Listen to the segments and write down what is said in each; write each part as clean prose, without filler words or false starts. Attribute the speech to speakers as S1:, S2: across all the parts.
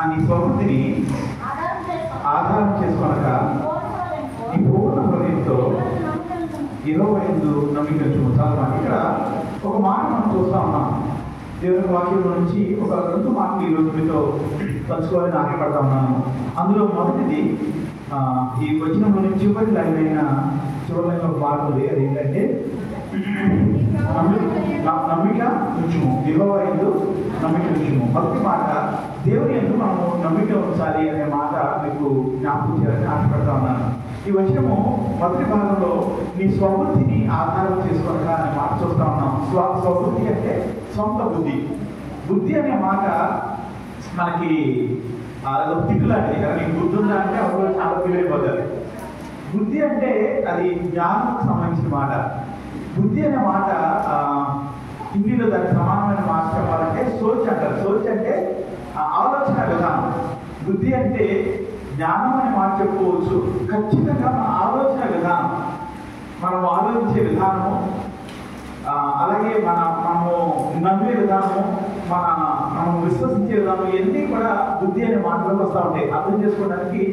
S1: నీ స్వబుద్ధిని ఆధారం చేసుకోనక నీ పూర్ణ హృదయంతో యెహోవాయందు నమ్మిక ఉంచుము. చాలా ఇక్కడ ఒక మాట మనం చూస్తా ఉన్నాం. దేవుని వాక్యం నుంచి ఒక 2 మాటలు ఈరోజు మీతో పంచుకోవాలని ఆశపడతా ఉన్నాను. అందులో మొదటిది ఈ వచనంలోని చివరి లైన్ అయిన ఒక మాట ఉంది. అదేంటంటే నమ్మిక ఉంచుము, యెహోవాయందు నమ్మిక ఉంచుము. మొదటి మాట దేవుని యందు మనము నమ్మిక ఉంచాలి అనే మాట మీకు జ్ఞాపకం చేయాలని ఆశపడతా ఉన్నాను. ఈ వచనము మొదటి భాగంలో నీ స్వబుద్ధిని ఆధారం చేసుకోనక అనే మాట చూస్తా ఉన్నాం. స్వబుద్ధి అంటే సొంత బుద్ధి. బుద్ధి అనే మాట మనకి తిట్టులాంటిది కదా. నీకు బుద్ధి ఉందా అంటే అప్పుడు చాలా తెలియపోతారు. బుద్ధి అంటే అది జ్ఞానానికి సంబంధించిన మాట. బుద్ధి అనే మాట హిందీలో దానికి సమానమైన మాట చెప్పాలంటే సోచ్ అంటారు. సోచ్ అంటే ఆలోచన విధానం. బుద్ధి అంటే జ్ఞానం అనే మాట చెప్పుకోవచ్చు. ఖచ్చితంగా మన ఆలోచన విధానం, మనం ఆలోచించే విధానము, అలాగే మనము నమ్మే విధానము, మనం విశ్వసించే విధానం, ఇవన్నీ కూడా బుద్ధి అనే మాటలోకి వస్తూ ఉంటాయి. అర్థం చేసుకోవడానికి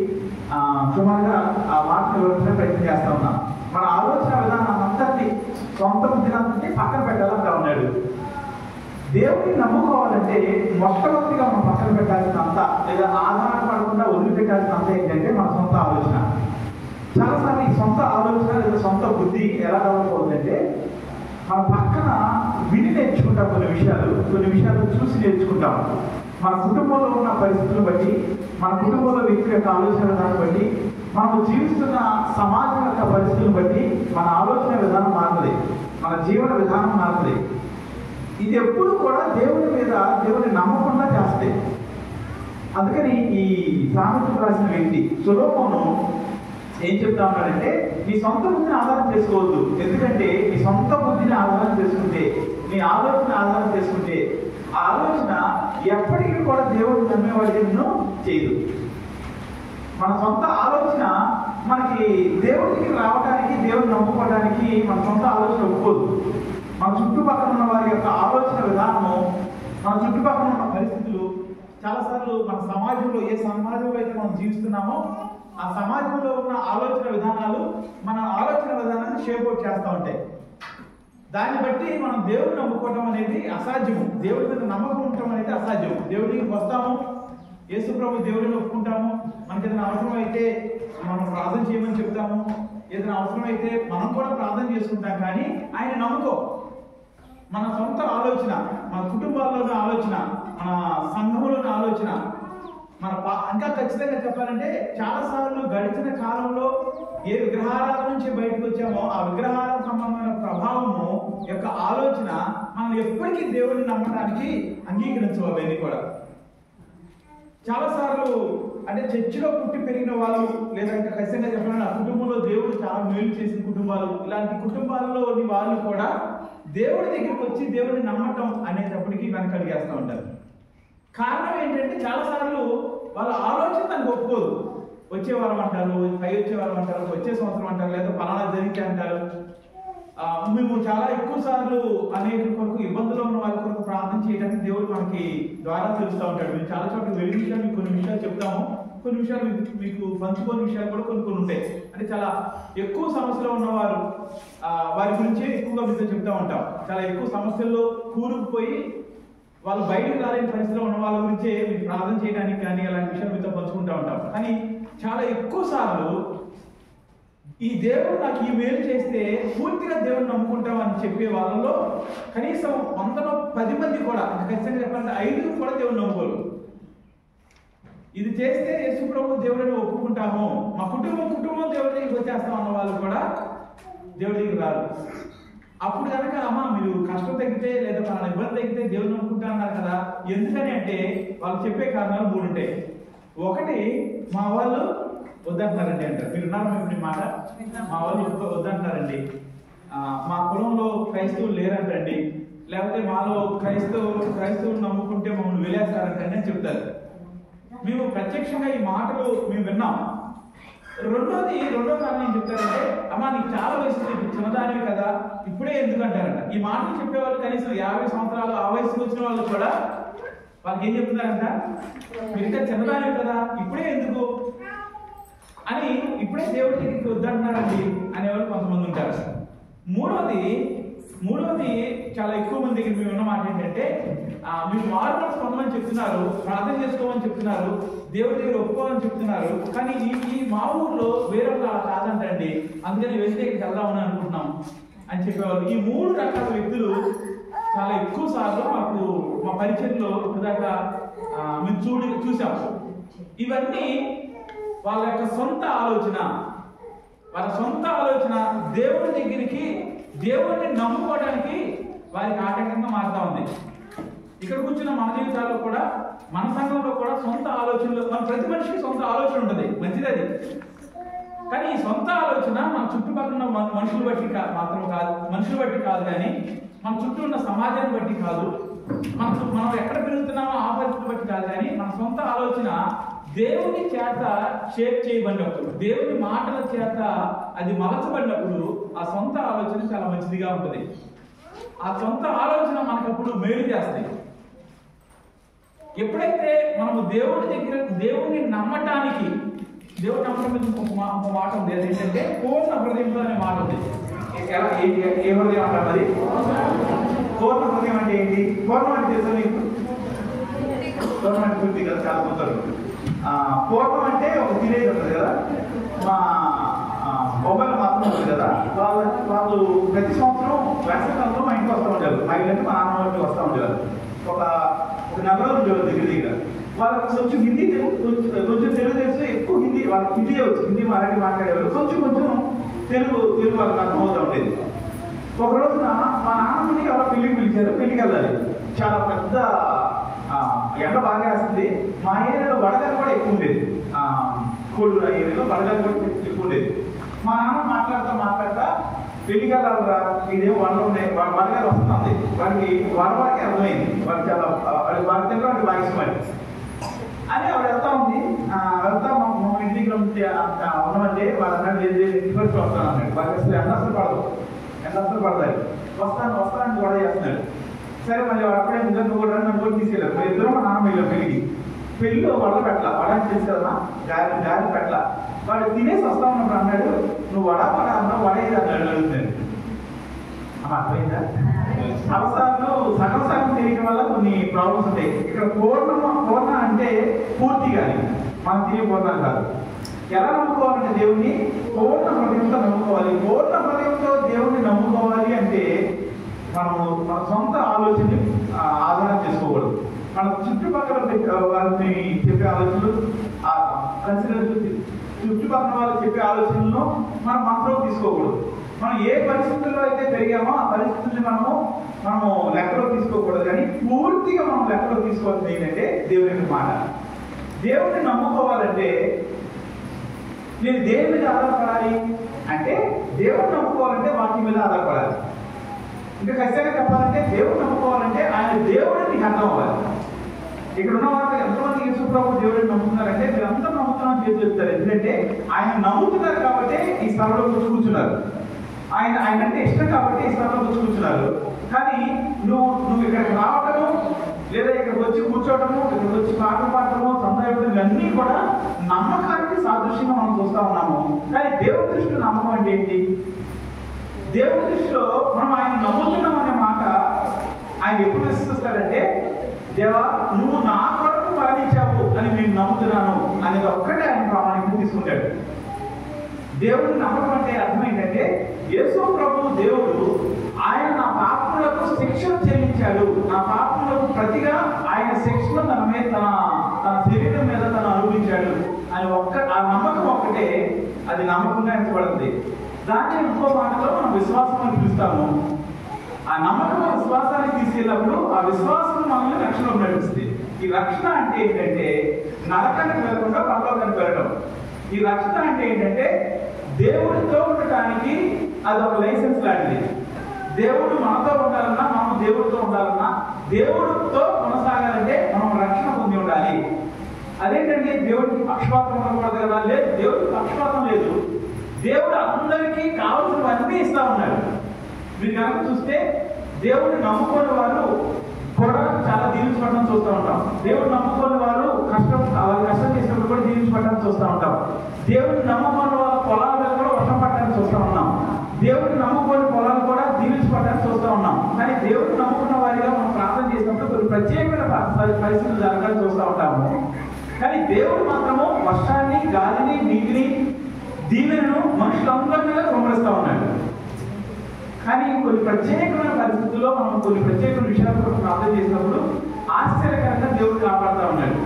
S1: సుమారుగా ఆ మాటను వివరించడానికి ప్రయత్నం చేస్తా ఉన్నాం. మన ఆలోచన విధానం అంతటి సొంత బుద్ధిని అంతటి పక్కన పెట్టాలంటా ఉన్నాడు. దేవుడిని నమ్ముకోవాలంటే మొట్టమొదటిగా మనం పక్కన పెట్టాల్సినంత లేదా ఆధారపడకుండా వదిలిపెట్టాల్సినంత ఏంటంటే మన సొంత ఆలోచన. చాలాసార్లు ఈ సొంత ఆలోచన లేదా సొంత బుద్ధి ఎలా డెవలప్ అవుతుందంటే మన పక్కన విని నేర్చుకుంటాం. కొన్ని విషయాలు చూసి నేర్చుకుంటాం. మన కుటుంబంలో ఉన్న పరిస్థితులను బట్టి, మన కుటుంబంలో వ్యక్తి యొక్క ఆలోచన విధానం బట్టి, మనం జీవిస్తున్న సమాజం యొక్క పరిస్థితులను బట్టి మన ఆలోచన విధానం మారుతుంది, మన జీవన విధానం మారుతుంది. ఇది ఎప్పుడు కూడా దేవుని నమ్మకుండా చేస్తే. అందుకని ఈ సామెతలు రాసిన వ్యక్తి సొలొమోను ఏం చెప్తా ఉన్నాడంటే నీ సొంత బుద్ధిని ఆధారం చేసుకోవద్దు. ఎందుకంటే నీ సొంత బుద్ధిని ఆధారం చేసుకుంటే, నీ ఆలోచన ఆధారం చేసుకుంటే ఆ ఆలోచన ఎప్పటికీ కూడా దేవుడిని నమ్మేవాడికి ఎన్నో చేయదు. మన సొంత ఆలోచన మనకి దేవుడికి రావడానికి, దేవుడిని నమ్ముకోవడానికి మన సొంత ఆలోచన ఒప్పుకోదు. మన చుట్టుపక్కల ఉన్న వారి యొక్క ఆలోచన విధానము, మన చుట్టుపక్కల ఉన్న పరిస్థితులు చాలాసార్లు మన సమాజంలో ఏ సమాజంలో అయితే మనం జీవిస్తున్నామో ఆ సమాజంలో ఉన్న ఆలోచన విధానాలు మన ఆలోచన విధానాన్ని షేప్ అవుట్ చేస్తూ ఉంటాయి. దాన్ని బట్టి మనం దేవుడిని నమ్ముకోవటం అనేది అసాధ్యము. దేవుడి మీద నమ్మకం ఉండటం అనేది అసాధ్యం. దేవుడికి వస్తాము, యేసు ప్రభు దేవుడిని ఒప్పుకుంటాము, మనకి ఏదైనా అవసరం అయితే మనం ప్రార్థన చేయమని చెప్తాము, ఏదైనా అవసరం అయితే మనం కూడా ప్రార్థన చేసుకుంటాం. కానీ ఆయన నమ్ముకో. మన సొంత ఆలోచన, మన కుటుంబాల్లోని ఆలోచన, మన సంఘంలోని ఆలోచన, ఇంకా ఖచ్చితంగా చెప్పాలంటే చాలాసార్లు గడిచిన కాలంలో ఏ విగ్రహారాధన నుంచి బయటకు వచ్చామో ఆ విగ్రహారాధన సంబంధమైన ప్రభావము యొక్క ఆలోచన మనం ఎప్పటికీ దేవుడిని నమ్మడానికి అంగీకరించవు. అవన్నీ కూడా చాలాసార్లు అంటే చర్చిలో పుట్టి పెరిగిన వాళ్ళు, లేదా ఇంకా ఖచ్చితంగా చెప్పాలంటే ఆ కుటుంబంలో దేవుడు చాలా మేలు చేసిన కుటుంబాలు, ఇలాంటి కుటుంబాల్లోని వాళ్ళు కూడా దేవుడి దగ్గరికి వచ్చి దేవుడిని నమ్మటం అనేటప్పటికీ వెనకడిగేస్తూ ఉంటారు. కారణం ఏంటంటే చాలాసార్లు వాళ్ళ ఆలోచన దానికి ఒప్పుకోదు. వచ్చేవారం అంటారు, పై వచ్చేవారం అంటారు, వచ్చే సంవత్సరం అంటారు, లేదా పలానా జరిగితే అంటారు. మేము చాలా ఎక్కువ సార్లు అనేక కొరకు ఇబ్బందులు ఉన్న వాళ్ళ కొరకు ప్రార్థన చేయడానికి దేవుడు మనకి ద్వారా తెలుస్తూ ఉంటాడు. మేము చాలా చోట్ల వెళ్ళిన విషయాలు మీకు కొన్ని విషయాలు చెప్తాము, కొన్ని విషయాలు మీకు పంచుకోని విషయాలు కూడా కొన్ని ఉంటాయి. అంటే చాలా ఎక్కువ సమస్యలో ఉన్నవారు వారి గురించి ఎక్కువగా మీతో చెప్తా ఉంటాం. చాలా ఎక్కువ సమస్యల్లో కూరుకుపోయి వాళ్ళు బయటకు రాలేని పరిస్థితిలో ఉన్న వాళ్ళ గురించే మీకు ప్రార్థన చేయడానికి కానీ అలాంటి విషయాలు మీతో పంచుకుంటూ ఉంటాం. కానీ చాలా ఎక్కువ సార్లు ఈ దేవుడు నాకు ఈ మేలు చేస్తే పూర్తిగా దేవుడిని నమ్ముకుంటాం అని చెప్పే వాళ్ళలో కనీసం 110 మంది కూడా, ఖచ్చితంగా చెప్పాలంటే 5 కూడా దేవుడిని నమ్ముకోరు. ఇది చేస్తే యేసు ప్రభు దేవుడిని ఒప్పుకుంటాము, మా కుటుంబం దేవుడి దగ్గరికి వచ్చేస్తాం అన్న వాళ్ళు కూడా దేవుడి దగ్గరికి రారు. అప్పుడు కనుక అమ్మా మీరు కష్టం తగ్గితే లేదా మన ఇబ్బంది తగ్గితే దేవుడిని నమ్ముకుంటా అన్నారు కదా. ఎందుకని అంటే వాళ్ళు చెప్పే కారణాలు 3 ఉంటాయి. ఒకటి, మా వాళ్ళు వద్దంటున్నారండి అంటారు. మీరు ఉన్నారు మీ మాట, మా వాళ్ళు వద్దంటున్నారండి, మా కులంలో క్రైస్తవులు లేరంటండి, లేకపోతే మాలో క్రైస్తవులు నమ్ముకుంటే మమ్మల్ని వెలేస్తారంటండి అని చెప్తారు. మేము ప్రత్యక్షంగా ఈ మాటలు మేము విన్నాం. రెండో కారణం ఏం చెప్తారంటే, అమ్మా నీకు చాలా వయసు, చిన్నదానివి కదా, ఇప్పుడే ఎందుకు అంటారంట. ఈ మాటలు చెప్పేవాళ్ళు కనీసం 50 సంవత్సరాలు ఆ వయసుకు వచ్చిన వాళ్ళు కూడా వాళ్ళకి ఏం చెప్తున్నారంట, మీరు ఇంకా చిన్నదానే కదా, ఇప్పుడే ఎందుకు అని, ఇప్పుడే దేవుడి దగ్గరికి వద్దంటున్నారండి అనేవాళ్ళు కొంతమంది ఉంటారు. మూడవది చాలా ఎక్కువ మంది దగ్గర మేము ఉన్న మాట ఏంటంటే, మీరు మార్పులు పొందమని చెప్తున్నారు, ప్రార్థన చేసుకోమని చెప్తున్నారు, దేవుడి దగ్గర ఒప్పుకోమని చెప్తున్నారు, కానీ ఈ మా ఊర్లో వేరే అలా కాదంటండి, అందుకని వెళ్తే దగ్గరికి వెళ్దామని అనుకుంటున్నాం అని చెప్పేవాళ్ళు. ఈ 3 రకాల వ్యక్తులు చాలా ఎక్కువ సార్లు మా పరిచయంలో ఇప్పటిదాకా మేము చూసాము. ఇవన్నీ వాళ్ళ యొక్క సొంత ఆలోచన దేవుడి దగ్గరికి, దేవుడిని నమ్ముకోవడానికి వారికి ఆటంకంగా మారుతా ఉంది. ఇక్కడ కూర్చున్న మన జీవితాల్లో కూడా, మన సంఘంలో కూడా సొంత ఆలోచనలు, మన ప్రతి మనిషికి సొంత ఆలోచన ఉంటుంది, మంచిది అది. కానీ ఈ సొంత ఆలోచన మన చుట్టుపక్కల మనుషులు బట్టి కాదు, కానీ మన చుట్టూ ఉన్న సమాజాన్ని బట్టి కాదు, మనం ఎక్కడ పెరుగుతున్నామో ఆ పరిస్థితి బట్టి కాదు, కానీ మన సొంత ఆలోచన దేవుని చేత షేప్ చేయబడినప్పుడు, దేవుని మాటల చేత అది మలచబడినప్పుడు ఆ సొంత ఆలోచన చాలా మంచిదిగా ఉంటుంది. ఆ సొంత ఆలోచన మనకప్పుడు మేలు చేస్తాయి. ఎప్పుడైతే మనము దేవుని నమ్మటానికి, దేవుని నమ్మటం మీద ఒక మాట ఉంది, అదేంటంటే పూర్ణ హృదయంతో అనే మాట ఉంది. ఏ హృదయం అంటారు మరి? పూర్ణ హృదయం అంటే ఏంటి? పూర్ణం అంటే తెలుసా మీకు? పూర్ణం అంటే పూర్తి కదా, చాలా పోతారు. పూర్ణం అంటే ఒక తినేది ఉంటుంది కదా, మా మొబైల్ మాత్రం ఉంటుంది కదా, వాళ్ళు ప్రతి సంవత్సరం వేసవికాలంలో మా ఇంటికి వస్తూ ఉంటారు. మా ఇల్లు మా నాన్న ఇంటికి వస్తూ ఉంటారు. ఒక నెల రోజులు దగ్గర వాళ్ళకి కొంచెం హిందీ కొంచెం తెలుగు తెలిసి, ఎక్కువ హిందీ వాళ్ళకి హిందీ మరాఠీ మాట్లాడేవారు, కొంచెం తెలుగు వాళ్ళకి అర్థమవుతూ ఉండేది. ఒక రోజున మా నాన్నని ఎవరో పెళ్లికి పిలిచారు, పెళ్లికి వెళ్ళాలి. చాలా పెద్ద ఎండ బాగా వేస్తుంది. మా ఏరియాలో వడగలు కూడా ఎక్కువ ఉండేది, కోళ్ళు ఏరియాలో వడగలు కూడా ఎక్కువ ఉండేది. మా నాన్న మాట్లాడుతా పెళ్లికి వెళ్ళాలిరా, ఇదేమో వడలు ఉన్నాయి, వడగలు వస్తుంది. వాడికి వడవాడికి అర్థమైంది, వాడికి చాలా వాడి తెలుగు వాడికి బాగా ఇష్టమైంది అని ఆవిడ వెళ్తా ఉంది. వెళ్తా మా ఇంటి దగ్గర ఉన్నమంటే వాళ్ళ డిఫరెన్స్ వస్తాను అన్నాడు. వాళ్ళకి అసలు ఎండ అసలు పడతాయి, వస్తానని గొడవ చేస్తున్నాడు. సరే మళ్ళీ వాడు అప్పుడే ముగ్గురు కూడా నన్ను కూడా తీసుకెళ్ళారు. మరి ఇద్దరు మా నాన్న వెళ్ళాం పెళ్ళిలో వడలు పెట్టాల, వడని చేసి కదా గాలి పెట్టాల. వాడు తినేసి వస్తా ఉన్నప్పుడు అన్నాడు, నువ్వు వడ అన్నావు, వడ ఏది అన్నాడు, అడుగుతున్నాడు. అర్థమైందా? అవసరాలు సగం తెలియడం వల్ల కొన్ని ప్రాబ్లమ్స్ ఉంటాయి. ఇక్కడ పూర్ణ అంటే పూర్తిగా మనం తినే పూర్ణం కాదు. ఎలా నమ్ముకోవాలంటే దేవుణ్ణి పూర్ణ హృదయంతో నమ్ముకోవాలి. పూర్ణ హృదయంతో దేవుణ్ణి నమ్ముకోవాలి అంటే మనము మన సొంత ఆలోచనని ఆధారం చేసుకోకూడదు. మన చుట్టుపక్కల వారిని చెప్పే ఆలోచనలు, చుట్టుపక్కల వాళ్ళు చెప్పే ఆలోచనలను మనం మనసులో తీసుకోకూడదు. మనం ఏ పరిస్థితుల్లో అయితే పెరిగామో ఆ పరిస్థితుల్ని మనము లెక్కలో తీసుకోకూడదు. కానీ పూర్తిగా మనం లెక్కలో తీసుకోవాల్సింది ఏంటంటే దేవుని మాట. దేవుడిని నమ్ముకోవాలంటే నేను దేని మీద ఆధారపడాలి అంటే, దేవుడిని నమ్ముకోవాలంటే వాక్యం మీద ఆధారపడాలి. ఇంకా ఖచ్చితంగా చెప్పాలంటే దేవుడిని నమ్ముకోవాలంటే ఆయన దేవుడిని నీకు అర్థం అవ్వాలి. ఇక్కడ ఉన్న వాళ్ళు ఎంతమంది యేసుప్రభు దేవుడిని నమ్ముతున్నారంటే మీరంతా నమ్ముతున్నారని చేసి చెప్తారు. ఎందుకంటే ఆయన నమ్ముతున్నారు కాబట్టి ఈ స్థలంలో కూర్చున్నారు. ఆయన అంటే ఇష్టం కాబట్టి ఈ స్థలంలో కూర్చున్నారు. కానీ నువ్వు ఇక్కడికి రావటము, లేదా ఇక్కడికి వచ్చి కూర్చోవటము, ఇక్కడికి వచ్చి పాటలు పాడటము, సందేహం, ఇవన్నీ కూడా నమ్మకానికి సాదృశ్యంగా మనం చూస్తా ఉన్నాము. కానీ దేవుడి దృష్టిలో నమ్మకం అంటే ఏంటి? దేవుడి దృష్టిలో మనం ఆయన నమ్ముతున్నాం అనే మాట ఆయన ఎప్పుడు విశ్వసిస్తాడంటే, దేవా నువ్వు నా కొరకు మరణించావు అని నేను నమ్ముతున్నాను అనేది ఒక్కటే ఆయన ప్రామాణికంగా తీసుకుంటాడు. దేవుడిని నమ్మకం అంటే అర్థం ఏంటంటే, యేసు ప్రభు దేవుడు ఆయన నా పాపములకు శిక్షను చెల్లించాడు, నా పాపములకు ప్రతిగా ఆయన శిక్షను తన మీద తన శరీరం మీద తను అనుభవించాడు అని ఆ నమ్మకం ఒక్కటే అది నమ్మకంగా ఎంచబడుతుంది. దాన్ని ఇంకో మాటలో మనం విశ్వాసం అని పిలుస్తాము. ఆ నమ్మకం విశ్వాసాన్ని తీసుకెళ్ళినప్పుడు ఆ విశ్వాసం మనల్ని రక్షణలో నడిపిస్తుంది. ఈ రక్షణ అంటే ఏంటంటే నరకానికి వెళ్ళకుండా పరలోకానికి వెళ్ళడం. ఈ రక్షణ అంటే ఏంటంటే దేవుడితో ఉండటానికి అది ఒక లైసెన్స్ లాంటిది. దేవుడు మనతో ఉండాలన్నా, మనం దేవుడితో ఉండాలన్నా, దేవుడితో కొనసాగాలంటే మనం రక్షణ పొంది ఉండాలి. అదేంటంటే దేవుడికి పక్షపాతం ఉండకూడదు కదా? లేదు, దేవుడికి పక్షపాతం లేదు. దేవుడు అందరికీ కావాల్సినవన్నీ ఇస్తా ఉన్నాడు. మీరు కనుక చూస్తే దేవుడిని నమ్ముకునే వాళ్ళు కూడా చాలా దీవించబడడం చూస్తూ ఉంటాం. దేవుడు నమ్ముకున్న వారు వాళ్ళు కష్టం చేసినప్పుడు కూడా దీవించబడడం చూస్తూ ఉంటాం. దేవుడిని నమ్ముకున్న వాళ్ళ పొలాలు కూడా వర్షం పడడానికి చూస్తూ ఉన్నాం. దేవుడిని నమ్ముకునే పొలాలు కూడా దీవించబడడానికి చూస్తూ ఉన్నాం. కానీ దేవుడిని నమ్ముకున్న వారిగా మనం ప్రార్థన చేసినప్పుడు కొన్ని ప్రత్యేకమైన పరిస్థితులు జరగాలని చూస్తూ ఉంటాము. కానీ దేవుడు మాత్రము వర్షాన్ని, గాలిని, నీటిని, దీవెనను మనుషులందరి మీద కుమ్మరిస్తూ ఉన్నాడు. కానీ కొన్ని ప్రత్యేకమైన పరిస్థితుల్లో మనం కొన్ని ప్రత్యేకమైన విషయాల కోసం ప్రార్థన చేసినప్పుడు ఆశ్చర్యకరంగా దేవుడు కాపాడుతూ ఉన్నాడు.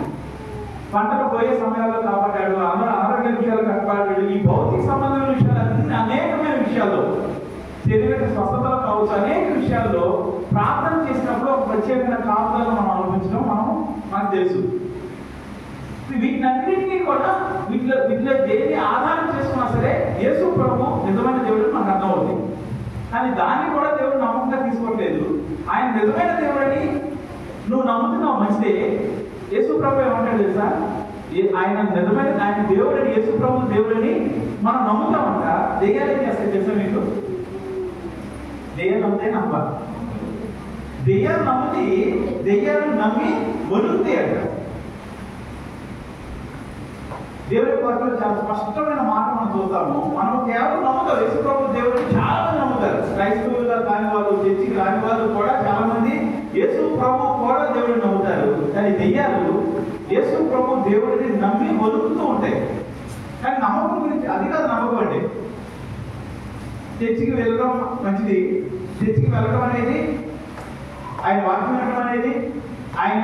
S1: పంటలు పోయే సమయాల్లో కాపాడాడు, ఆరోగ్య విషయాలు కాపాడాడు. ఈ భౌతిక సంబంధమైన విషయాలన్నీ అనేకమైన విషయాల్లో, శరీర స్వస్థతలు కావచ్చు, అనేక విషయాల్లో ప్రార్థన చేసినప్పుడు ఒక ప్రత్యేకమైన కాపుదలను మనం అనుభవించడం మనకు తెలుసు. వీటినన్నింటినీ కూడా వీటిలో దేన్ని ఆధారం చేసుకున్నా సరే యేసు ప్రభువు నిజమైన దేవుడు మనకు అర్థమవుతుంది. కానీ దాన్ని కూడా దేవుడు నమ్మకంగా తీసుకోవట్లేదు. ఆయన నిజమైన దేవుడని నువ్వు నమ్ముతున్నావు, మంచిదే. యేసు ప్రభు ఏమంటాడు తెలుసా? ఆయన నిజమైన ఆయన దేవుడని, యేసు ప్రభు దేవుడని మనం నమ్ముతామంట. దెయ్యాలు ఏం చేస్తాయి తెలుసా మీకు? దెయ్యాలు నమ్మితే నమ్మాలి. దెయ్యాలను నమ్మి వణుకుతాయి అంట. దేవుడి వాటిలో చాలా స్పష్టమైన మాట మనం చూస్తాము. మనం కేవలం నమ్ముతారు యేసు ప్రభు దేవుడిని చాలా మంది నమ్ముతారు. క్రైస్తవులుగా కాని వాళ్ళు, చర్చికి రాని వాళ్ళు కూడా చాలా మంది యేసు ప్రభు కూడా దేవుడిని నమ్ముతారు. కానీ దెయ్యాలు యేసు ప్రభు దేవుడిని నమ్మి వదులుతూ ఉంటాయి. కానీ నమ్మకం గురించి అది కాదు నమ్మకం అంటే. చర్చికి వెళ్ళడం మంచిది. చర్చికి వెళ్ళడం అనేది, ఆయన వాక్యం వినడం అనేది, ఆయన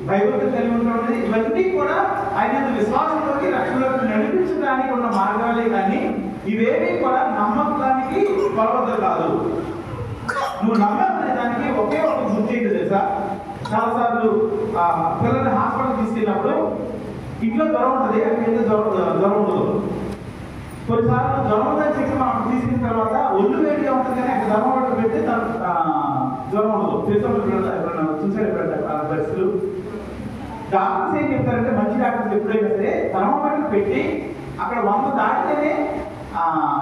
S1: బైబిల్ కలిగి ఉండడం అనేది, ఇవన్నీ కూడా ఆయన విశ్వాసంలోకి, రక్షణలోకి నడిపించడానికి ఉన్న మార్గాలే. కానీ ఇవేమీ కూడా నమ్మకానికి కొలవద్దు కాదు. నువ్వు నమ్మకం దానికి ఒకే ఒక గుర్తు ఏంటి తెలుసా? చాలాసార్లు పిల్లల్ని హాస్పిటల్ తీసుకెళ్ళినప్పుడు ఇంట్లో జ్వరం ఉంటుంది, అక్కడైతే జ్వరం ఉండదు. కొన్నిసార్లు జ్వరం ఉందని చెప్పి మనం తీసుకున్న తర్వాత ఒళ్ళు వేడిగా ఉంటుంది, కానీ అక్కడ థర్మోమీటర్ పెడితే జ్వరం ఉండదు. చూసారు పరిస్థితులు. డాక్టర్స్ ఏం చెప్తారంటే, మంచి డాక్టర్స్ ఎప్పుడైనా సరే థర్మోమీటర్ పెట్టి అక్కడ 100 దాటితేనే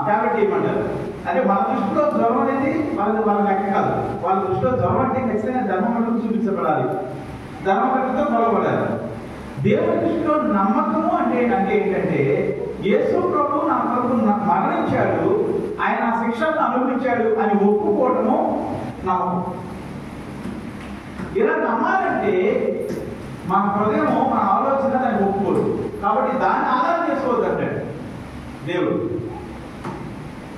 S1: ట్యాబ్లెట్ ఇవ్వమంటారు. అంటే మన దృష్టిలో జ్వరం అనేది వాళ్ళ లెక్క కాదు. వాళ్ళ దృష్టిలో జ్వరం అంటే ఖచ్చితంగా ధర్మమఠం చూపించబడాలి, ధర్మమఠంతో కొలబడాలి. దేవుడి దృష్టిలో నమ్మకము అంటే ఏంటంటే, యేసు ప్రభు నా కొరకు మరణించాడు, ఆయన ఆ శిక్షను అనుభవించాడు అని ఒప్పుకోవటము నమ్మకం. ఇలా నమ్మాలంటే మన హృదయము, మన ఆలోచన దాన్ని ఒప్పుకోడు. కాబట్టి దాన్ని ఆధారం చేసుకోవద్దు అంటాడు దేవుడు.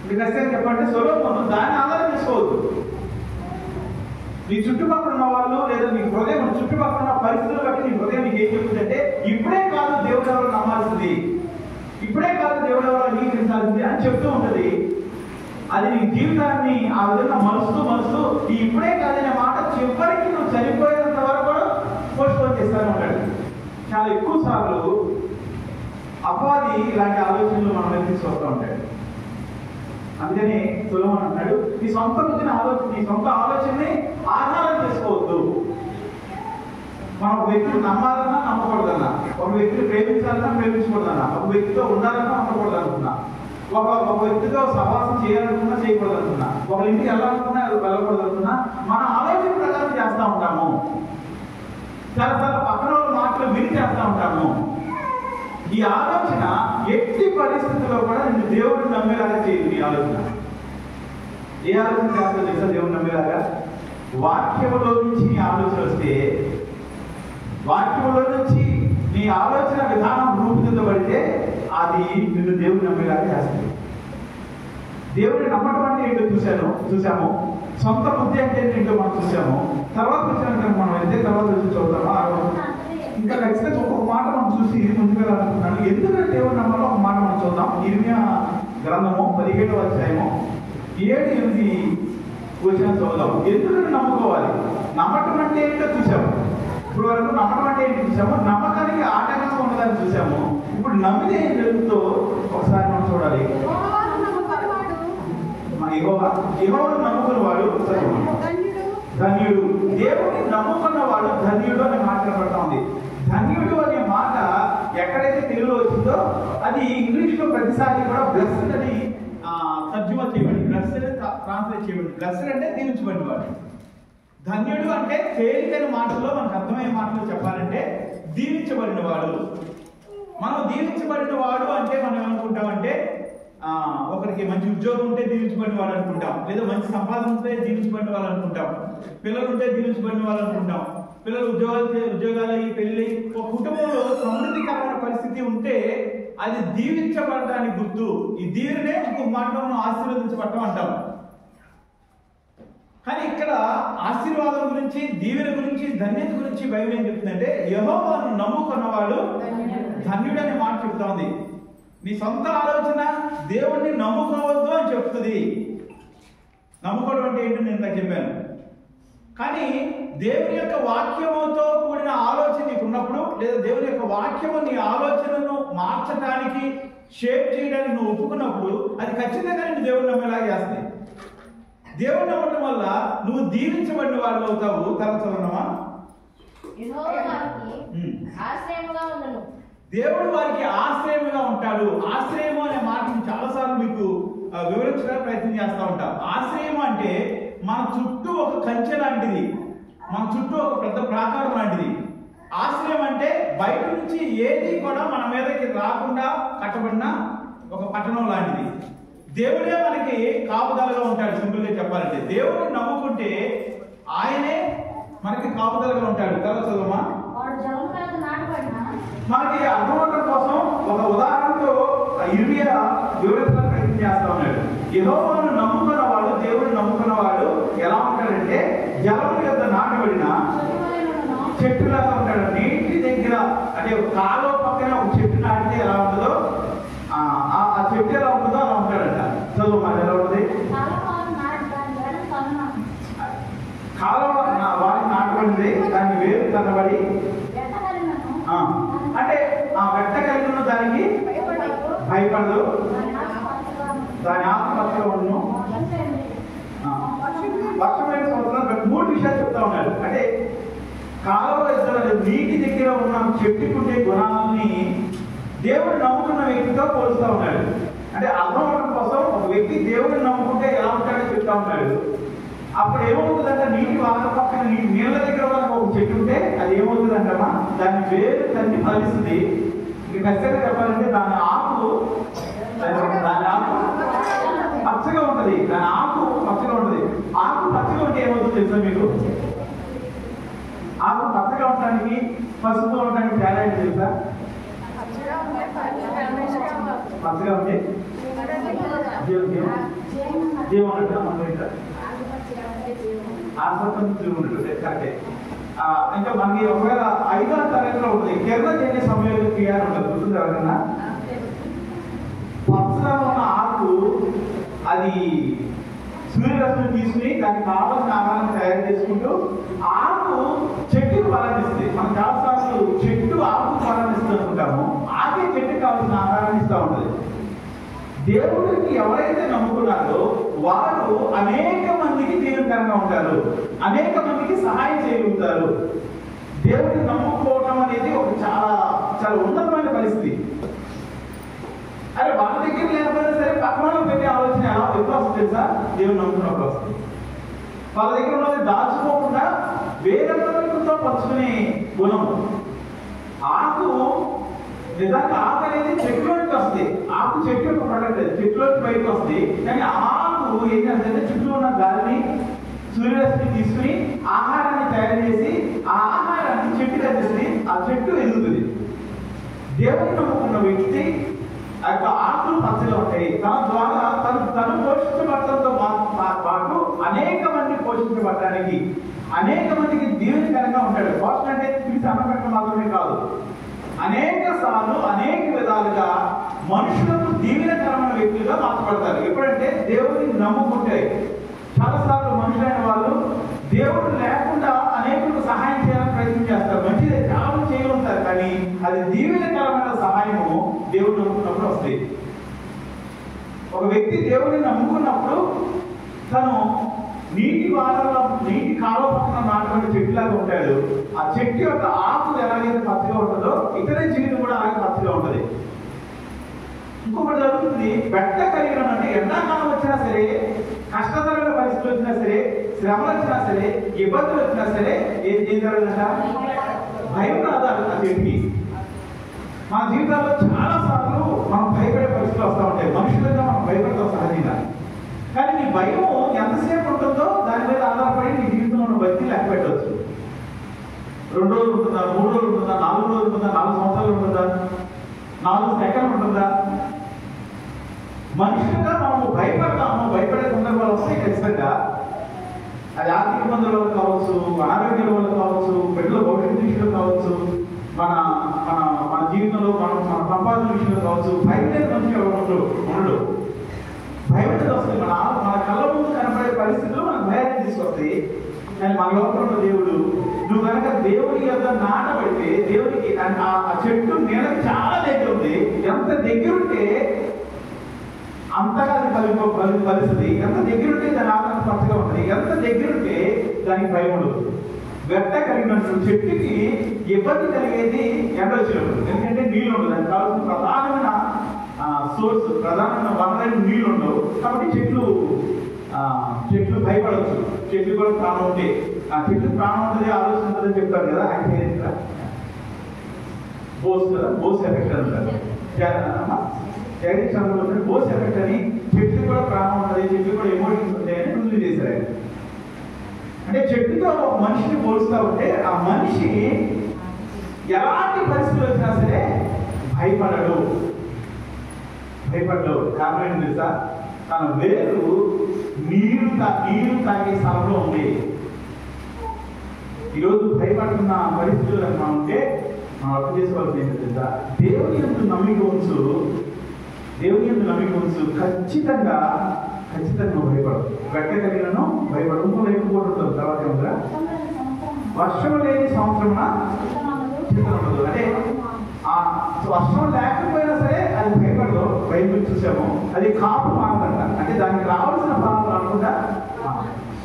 S1: ఖచ్చితంగా చెప్పండి, సొలొమోను దాన్ని ఆధారం చేసుకోవద్దు. నీ చుట్టుపక్కల ఉన్న వాళ్ళు లేదా నీ హృదయం చుట్టుపక్కల ఉన్న పరిస్థితులు బట్టి నీ హృదయం నీకు ఏం చెప్తుందంటే, ఇప్పుడే కాదు దేవుడు ఎవరు నమ్మాల్సింది, ఇప్పుడే కాదు దేవుడు ఎవరు అంగీకరించాల్సింది అని చెప్తూ ఉంటుంది. అది నీ జీవితాన్ని ఆ విధంగా మలుస్తూ ఇప్పుడే కాదనే మాట చివరికి నువ్వు చనిపోయేంత వరకు కూడా పోస్ట్పోన్ చేస్తూనే ఉంటాడు. చాలా ఎక్కువ సార్లు అపవాది ఇలాంటి ఆలోచనలు మనం తీసుకొస్తూ ఉంటాడు. అందుకని సొలొమోను అంటాడు, నీ సొంత ఆలోచనని ఆధారం చేసుకోవద్దు. మనం ఒక వ్యక్తిని నమ్మాలన్నా నమ్మకూడదన్నా, ఒక వ్యక్తిని ప్రేమించాలన్నా ప్రేమించకూడదన్నా, ఒక వ్యక్తితో ఉండాలన్నా ఉండకూడదనుకున్నా, ఒక వ్యక్తితో సహవాసం చేయాలనుకున్నా చేయకూడదనుకున్నా, ఒక ఇంటికి వెళ్ళాలనుకున్నా వెళ్ళకూడదనుకున్నా మన ఆలోచన ప్రకారం చేస్తూ ఉంటాము. చాలాసార్లు పక్కన వాళ్ళ మాటలు విని చేస్తూ ఉంటాము. ఈ ఆలోచన ఎట్టి పరిస్థితుల్లో కూడా నేను దేవుడిని నమ్మేలాగా చేయదు. ఈ ఆలోచన ఏ ఆలోచన చేస్తా తెలుసా? దేవుడిని నమ్మేలాగా వాక్యంలో నుంచి నీ ఆలోచన వస్తే, వాక్యంలో నుంచి నీ ఆలోచన విధానం రూపుదిద్దబడితే అది నిన్ను దేవుడిని నమ్మేలాగా చేస్తుంది. దేవుడిని నమ్మటం అంటే ఏంటో చూసాము. సొంత బుద్ధి అంటే ఏంటో మనం చూసాము. తర్వాత వచ్చిన మనం అయితే తర్వాత వచ్చి చూద్దాము. ఇంకా ఖచ్చితంగా ఒక మాట మనం చూసి ఇది ముందుకెళ్ళాలనుకుంటున్నాను. ఎందుకంటే దేవుడు నమ్మాలో ఒక మాట మనం చూద్దాం. ఇర్మియా గ్రంథము 17వ అధ్యాయము 7-8 వచనం చదువుదాం. ఎందుకంటే నమ్ముకోవాలి. నమ్మకం అంటే ఏంటో చూసాము. ఇప్పుడు వరకు నమ్మకం అంటే ఏంటి చూసాము, నమ్మకానికి ఆటంకంగా ఉండదని చూసాము. ఇప్పుడు నమ్మితే ఏం జరుగుతుందో ఒకసారి మనం చూడాలి. యెహోవాను నమ్ముకున్నవాడు ధన్యుడు. దేవుడిని నమ్ముకున్నవాడు ధన్యుడు అనే మాట కనబడతా ఉంది. ధన్యుడు అనే మాట ఎక్కడైతే తెలుగులో వచ్చిందో అది ఇంగ్లీష్ లో ప్రతిసారి కూడా బ్లెస్డ్ అని తర్జుమా చేయబడి, బ్లెస్డ్ ట్రాన్స్లేట్ చేయబడి. బ్లెస్డ్ అంటే దీవించబడిన వాడు. ధన్యుడు అంటే తేలికైన మాటల్లో మనకు అర్థమయ్యే మాటలు చెప్పాలంటే దీవించబడిన వాడు. మనం దీవించబడిన వాడు అంటే మనం ఏమనుకుంటామంటే ఒకరికి మంచి ఉద్యోగం ఉంటే దీవించబడిన వాడు అనుకుంటాం, లేదా మంచి సంపాదన ఉంటే దీవించబడిన వాళ్ళు అనుకుంటాం, పిల్లలు ఉంటే దీవించబడిన వాళ్ళు అనుకుంటాం, పిల్లలు ఉద్యోగాలు అయ్యి పెళ్లి ఒక కుటుంబంలో సమృద్ధికరమైన పరిస్థితి ఉంటే అది దీవించబడడానికి గుర్తు. ఈ దీవెనే ఇంకొక మాటలో ఆశీర్వదించబడటం అంటాం. కానీ ఇక్కడ ఆశీర్వాదం గురించి, దీవెన గురించి, ధన్యత గురించి బైబిల్ ఏం చెప్తుందంటే యెహోవాను నమ్ముకున్నవాడు ధన్యుడనే మాట చెప్తా ఉంది. నీ సొంత ఆలోచన దేవుణ్ణి నమ్ముకోవద్దు అని చెప్తుంది. నమ్ముకోవడం అంటే ఏంటో నేను ఇందాక చెప్పాను. కానీ దేవుని యొక్క వాక్యముతో కూడిన ఆలోచన నీకు ఉన్నప్పుడు, లేదా దేవుని యొక్క వాక్యము నీ ఆలోచనను మార్చడానికి, షేప్ చేయడానికి నువ్వు ఒప్పుకున్నప్పుడు అది ఖచ్చితంగా నేను దేవుని నమ్మేలాగా చేస్తుంది. దేవుని నమ్మటం వల్ల నువ్వు దీవించబడిన వాడు అవుతావు. తర్వాత ఉన్నామా, దేవుడు వారికి ఆశ్రయముగా ఉంటాడు. ఆశ్రయము అనే మాటను చాలాసార్లు మీకు వివరించడానికి ప్రయత్నం చేస్తూ ఉంటాం. ఆశ్రయం అంటే మన చుట్టూ ఒక కంచె లాంటిది, మన చుట్టూ ఒక పెద్ద ప్రాకారం లాంటిది. ఆశ్రయం అంటే బయట నుంచి ఏది కూడా మన మీదకి రాకుండా కట్టబడిన ఒక పట్టణం లాంటిది. దేవుడే మనకి కాపుదలగా ఉంటాడు. సింపుల్ గా చెప్పాలంటే దేవుడిని నమ్ముకుంటే ఆయనే మనకి కాపుదలగా ఉంటాడు. తర్వాత చదువుమా, మనకి అర్థమవడం కోసం ఒక ఉదాహరణతో ఇర్మియా వివరించడానికి ప్రయత్నం చేస్తా ఉన్నాడు. యెహోవాను నమ్ముకున్న వాడు, దేవుడిని నమ్ముకున్న వాడు ఎలా ఉంటాడంటే జలముల యొద్ద నాటబడిన చెట్టులాగా ఉంటాడు. నీటి దగ్గర అంటే కాలువ పక్కన ఒక చెట్టు నాటితే ఎలా ఉంటుందో ఆ చెట్టు ఎలా ఉంటుందో అలా ఉంటాడంట. చదువు మరి ఎలా ఉంటుంది, కాలువ వాడికి నాటబడింది, దాన్ని వేరు కనబడి అంటే ఆ వెట్ట కలిగిన దానికి భయపడదు, దాని ఆత్మహత్యలో ఉండు. వర్షమైన సంవత్సరాలు 3 విషయాలు చెప్తా ఉన్నాడు. అంటే కాలువ ఇద్దరు నీటి దగ్గర ఉన్న చెట్టుకుంటే గుణాలని దేవుడు నమ్ముకున్న వ్యక్తితో పోలుస్తూ ఉన్నాడు. అంటే అర్థం అవడం కోసం ఒక వ్యక్తి దేవుడిని నమ్ముకుంటే ఎలా ఉంటాడో చెప్తా ఉన్నాడు. అప్పుడు ఏమవుతుందంటే నీటి వాన పక్కన నీళ్ళ దగ్గర వరకు ఒక చెట్టు ఉంటే అది ఏమవుతుందంటమ్మా, దాని వేరు తన్ని ఫలిస్తుంది. ఇక ఖచ్చితంగా చెప్పాలంటే దాని ఆకు పచ్చగా ఉంటుంది. దాని ఆకు పచ్చగా ఉంటుంది. ఆకు పచ్చగా ఉంటే ఏమవుతుంది తెలుసా మీకు? ఆకు పచ్చగా ఉండడానికి పసుపు ఉండడానికి తేడా ఏంటి తెలుసా? పచ్చగా ఉంటే జీవం ఉన్నట్టు కరెక్టే. ఇంకా మనకి ఒకవేళ 5వ తరగతిలో ఉంటుంది కిరణ చేసే సమయంలో క్రియాలు ఉంటుంది, గుర్తుంది ఎవరికన్నా? పచ్చగా ఉన్న ఆకు అది సూర్యరశ్మి తీసుకుని దానికి కావాల్సిన ఆహారం తయారు చేసుకుంటూ ఆకు చెట్టుకు బలాన్నిస్తుంది. మనం చాలాసార్లు చెట్టు ఆకు బలాన్నిస్తూ అనుకుంటాము, ఆకే చెట్టుకు కావాల్సిన ఆహారాన్ని ఇస్తూ ఉంటుంది. దేవుడికి ఎవరైతే నమ్ముకున్నారో వారు అనేక మందికి దీవెనకరంగా ఉంటారు, అనేక మందికి సహాయం చేయగలుగుతారు. దేవుడిని నమ్ముకోవటం అనేది ఒక చాలా చాలా ఉన్నతమైన పరిస్థితి. అరే వాళ్ళ దగ్గర లేకపోయినా సరే పక్కన పెట్టే ఆలోచన ఎలా ఎప్పుడు వస్తుంది తెలుసా? దేవుని నమ్ముకున్నప్పుడు వస్తుంది. వాళ్ళ దగ్గర ఉన్నది దాచుకోకుండా వేరొకరితో పంచుకునే గుణం. ఆకు నిజంగా ఆకు అనేది చెట్టులోకి వస్తుంది. ఆకు చెట్టు యొక్క ప్రొడక్ట్, చెట్టులోకి బయటకు వస్తుంది. కానీ ఆకు ఏం చేస్తుందంటే చుట్టూ ఉన్న గాలిని సూర్యరశ్మి తీసుకుని ఆహారాన్ని తయారు చేసి ఆ ఆహారాన్ని చెట్టుకి అందిస్తుంది. ఆ చెట్టు ఎదుగుతుంది. దేవుని నమ్ముకున్న వ్యక్తి ఆ యొక్క ఆకులు పచ్చగా ఉంటాయి. తన ద్వారా తను పోషించబడటంతో పాటు అనేక మంది పోషించబడటానికి, అనేక మందికి దీవెనకరంగా ఉంటాడు. పోషణ అంటే తీసి అన్నపెట్టడం మాత్రమే కాదు, అనేక సార్లు అనేక విధాలుగా మనుషులకు దీవెనకరమైన వ్యక్తులుగా మార్చబడతారు. ఎప్పుడంటే దేవుడిని నమ్ముకుంటే. చాలాసార్లు మనుషులైన వాళ్ళు దేవుడు లేకుండా అనేకులకు సహాయం చేయాలని ప్రయత్నం చేస్తారు. మంచిదే, చాలా చేయగలుగుతారు. కానీ అది దీవెనకరమైన సహాయము దేవుడు నమ్ముకున్నప్పుడు వస్తుంది. ఒక వ్యక్తి దేవుడిని నమ్ముకున్నప్పుడు తను నీటి వానలో నీటి కాలువ పక్కన నాటబడిన చెట్టులాగా ఉంటాడు. ఆ చెట్టు యొక్క ఆకు ఎలాగైతే పచ్చగా ఉంటుందో ఇతర జీవితం కూడా అలాగే పచ్చగా ఉంటుంది. ఇంకొకటి జరుగుతుంది, వెట్ట కలిగిన అంటే ఎండాకాలం వచ్చినా సరే, కష్టతరమైన పరిస్థితులు వచ్చినా సరే, శ్రమలు వచ్చినా సరే, ఇబ్బందులు వచ్చినా సరే ఏం జరగదంట? భయం రాదా ఆ చెట్టుకి? మన జీవితాల్లో చాలా సార్లు మనం భయపడే పరిస్థితులు వస్తూ ఉంటాయి. మనుషులుగా మనం భయపడతాం సహజంగా. కానీ నీ భయం ఎంతసేపు ఉంటుందో దాని మీద ఆధారపడి నీ జీవితంలో ఉన్న భక్తి లెక్క పెట్టవచ్చు. 2 రోజులు ఉంటుందా, 3 రోజులు ఉంటుందా, 4 రోజులు ఉంటుందా, 4 సంవత్సరాలు ఉంటుందా, 4 సెకండ్లు ఉంటుందా? మనుషులుగా మనము భయపడతాము. భయపడే సందర్భాలు వస్తాయి ఖచ్చితంగా. అది ఆర్థిక ఇబ్బందుల వల్ల కావచ్చు, అనారోగ్యాల వల్ల కావచ్చు, బిడ్డల భవిష్యత్తు విషయంలో కావచ్చు, మన మన మన జీవితంలో మన సంపాదన విషయంలో కావచ్చు. భయం లేదు మనిషి ఉండడు. భయం అనేది వస్తుంది. మన కళ్ళ ముందు కనపడే పరిస్థితులు మనకు భయాన్ని తీసుకొస్తాయి. కానీ మన లోపల ఉన్న దేవుడు, నువ్వు కనుక దేవుడి యొక్క నాటబడితే, దేవుడికి ఆ చెట్టు నీళ్ళకి చాలా దగ్గర ఉంది. ఎంత దగ్గర ఉంటే అంతగా అది ఫలిస్తుంది. ఎంత దగ్గర ఉంటే దాని ఆకారం పచ్చగా ఉంటుంది. ఎంత దగ్గర ఉంటే దానికి భయం ఉండదు. గట్ట కలిగినట్టు చెట్టుకి ఇబ్బంది కలిగేది ఎండ వచ్చినప్పుడు. ఎందుకంటే నీళ్ళు ఉండదు. దానికి కావాల్సిన ప్రధానమైన సోర్స్, ప్రధానమైన వనరైన నీళ్ళు ఉండవు. కాబట్టి చెట్లు భయపడవచ్చు. చెట్లు కూడా ప్రాణం ఉంటే, ఆ చెట్లు ప్రాణం ఉంటుంది, ఆలోచన ఉంటుందని చెప్తారు కదా. ఆయన పేరు బోస్ కదా, బోస్ ఎఫెక్ట్ అంటారు. బోస్ ఎఫెక్ట్ అని. చెట్లు కూడా ప్రాణం ఉంటుంది, చెట్లు కూడా ఎమోషన్స్ ఉంటాయని రుజువు చేశారు ఆయన. అంటే చెట్టుతో ఒక మనిషిని పోలుస్తూ ఉంటే ఆ మనిషి ఎలాంటి పరిస్థితులు వచ్చినా సరే భయపడడు. కారణం ఏంటి తెలుసా? తన వేరు నీరు తాగే స్థలంలో ఉంది. ఈరోజు భయపడుతున్న పరిస్థితులు మనం ఉంటే మనం అర్థం చేసుకోవాల్సింది ఏంటి తెలుసా? దేవుని యందు నమ్మిక ఉంచు. ఖచ్చితంగా భయపడదు. గట్ట కలిగినను భయపడదు. ఇంకో లేకపోవడం తర్వాత ఏముందా? వర్షం లేని సంవత్సరమున చిత్తం ఉండదు. అంటే ఆ వర్షం లేకపోయినా సరే అది భయపడదు. బైబిల్ చూసాము, అది కాపు మానదంట. అంటే దానికి రావాల్సిన ఫలాలు రాకుండా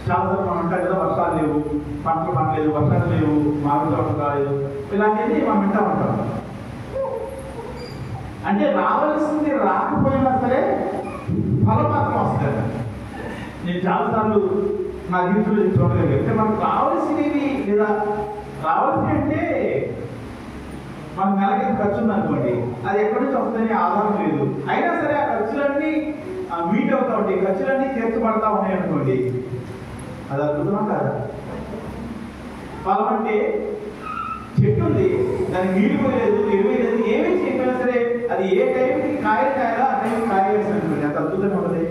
S1: చాలాసార్లు మనం అంటాం కదా, వర్షాలు లేవు, పంటలు పండలేదు, వర్షాలు లేవు, మామిడి తోటలు రాలేదు, ఇలాంటివి మనం వింటా ఉంటాం. అంటే రావాల్సింది రాకపోయినా సరే ఫలం మాత్రం వస్తుంది. నేను చాలాసార్లు నా జీవితంలో చూడగలిగాను. అంటే మనకు రావాల్సినవి లేదా రావాల్సి అంటే మన నెలకి ఖర్చు ఉందనుకోండి, అది ఎక్కడి నుంచి వస్తుందని ఆధారం లేదు. అయినా సరే ఆ ఖర్చులన్నీ మీట్ అవుతా ఉంటాయి, ఖర్చులన్నీ తీర్చబడతా ఉన్నాయి అనుకోండి, అది అద్భుతం కాదా? ఫలం అంటే చెట్టు ఉంది, దానికి నీళ్ళు పోయలేదు, ఎరువు లేదు, ఏమీ చేయకపోయినా సరే అది ఏ టైంకి కాయాలా ఆ టైంకి కాయాల్సి అనుకోండి, అంత అద్భుతంగా ఉంటుంది.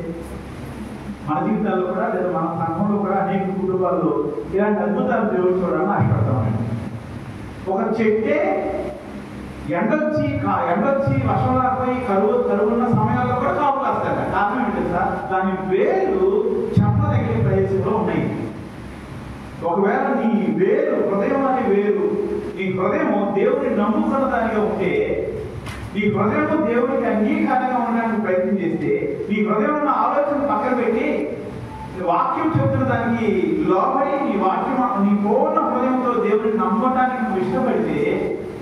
S1: మన జీవితాల్లో కూడా లేదా మన సంఘంలో కూడా అనేక కుటుంబాల్లో ఇలాంటి అద్భుతాలు దేవుడు చూడాలని ఆశపడతామండి. ఒక చెట్టే ఎండొచ్చి వర్షం రాకపోయి కరువున్న సమయాల్లో కూడా కాపు కాస్తాడు. కారణం ఏంటి తెలుసా? దాని వేలు చెంప దగ్గర ప్రదేశంలో ఉన్నాయి. ఒకవేళ నీ వేరు, హృదయం అనే వేరు, నీ హృదయము దేవుడిని నమ్ముకున్న దానిగా ఉంటే, నీ హృదయంలో దేవుడికి అంగీకారంగా ఉండడానికి ప్రయత్నం చేస్తే, నీ హృదయం ఉన్న ఆలోచన పక్కన పెట్టి వాక్యం చెప్తున్న దానికి లోబడి నీ పూర్ణ హృదయంతో దేవుడిని నమ్మటానికి నువ్వు ఇష్టపడితే,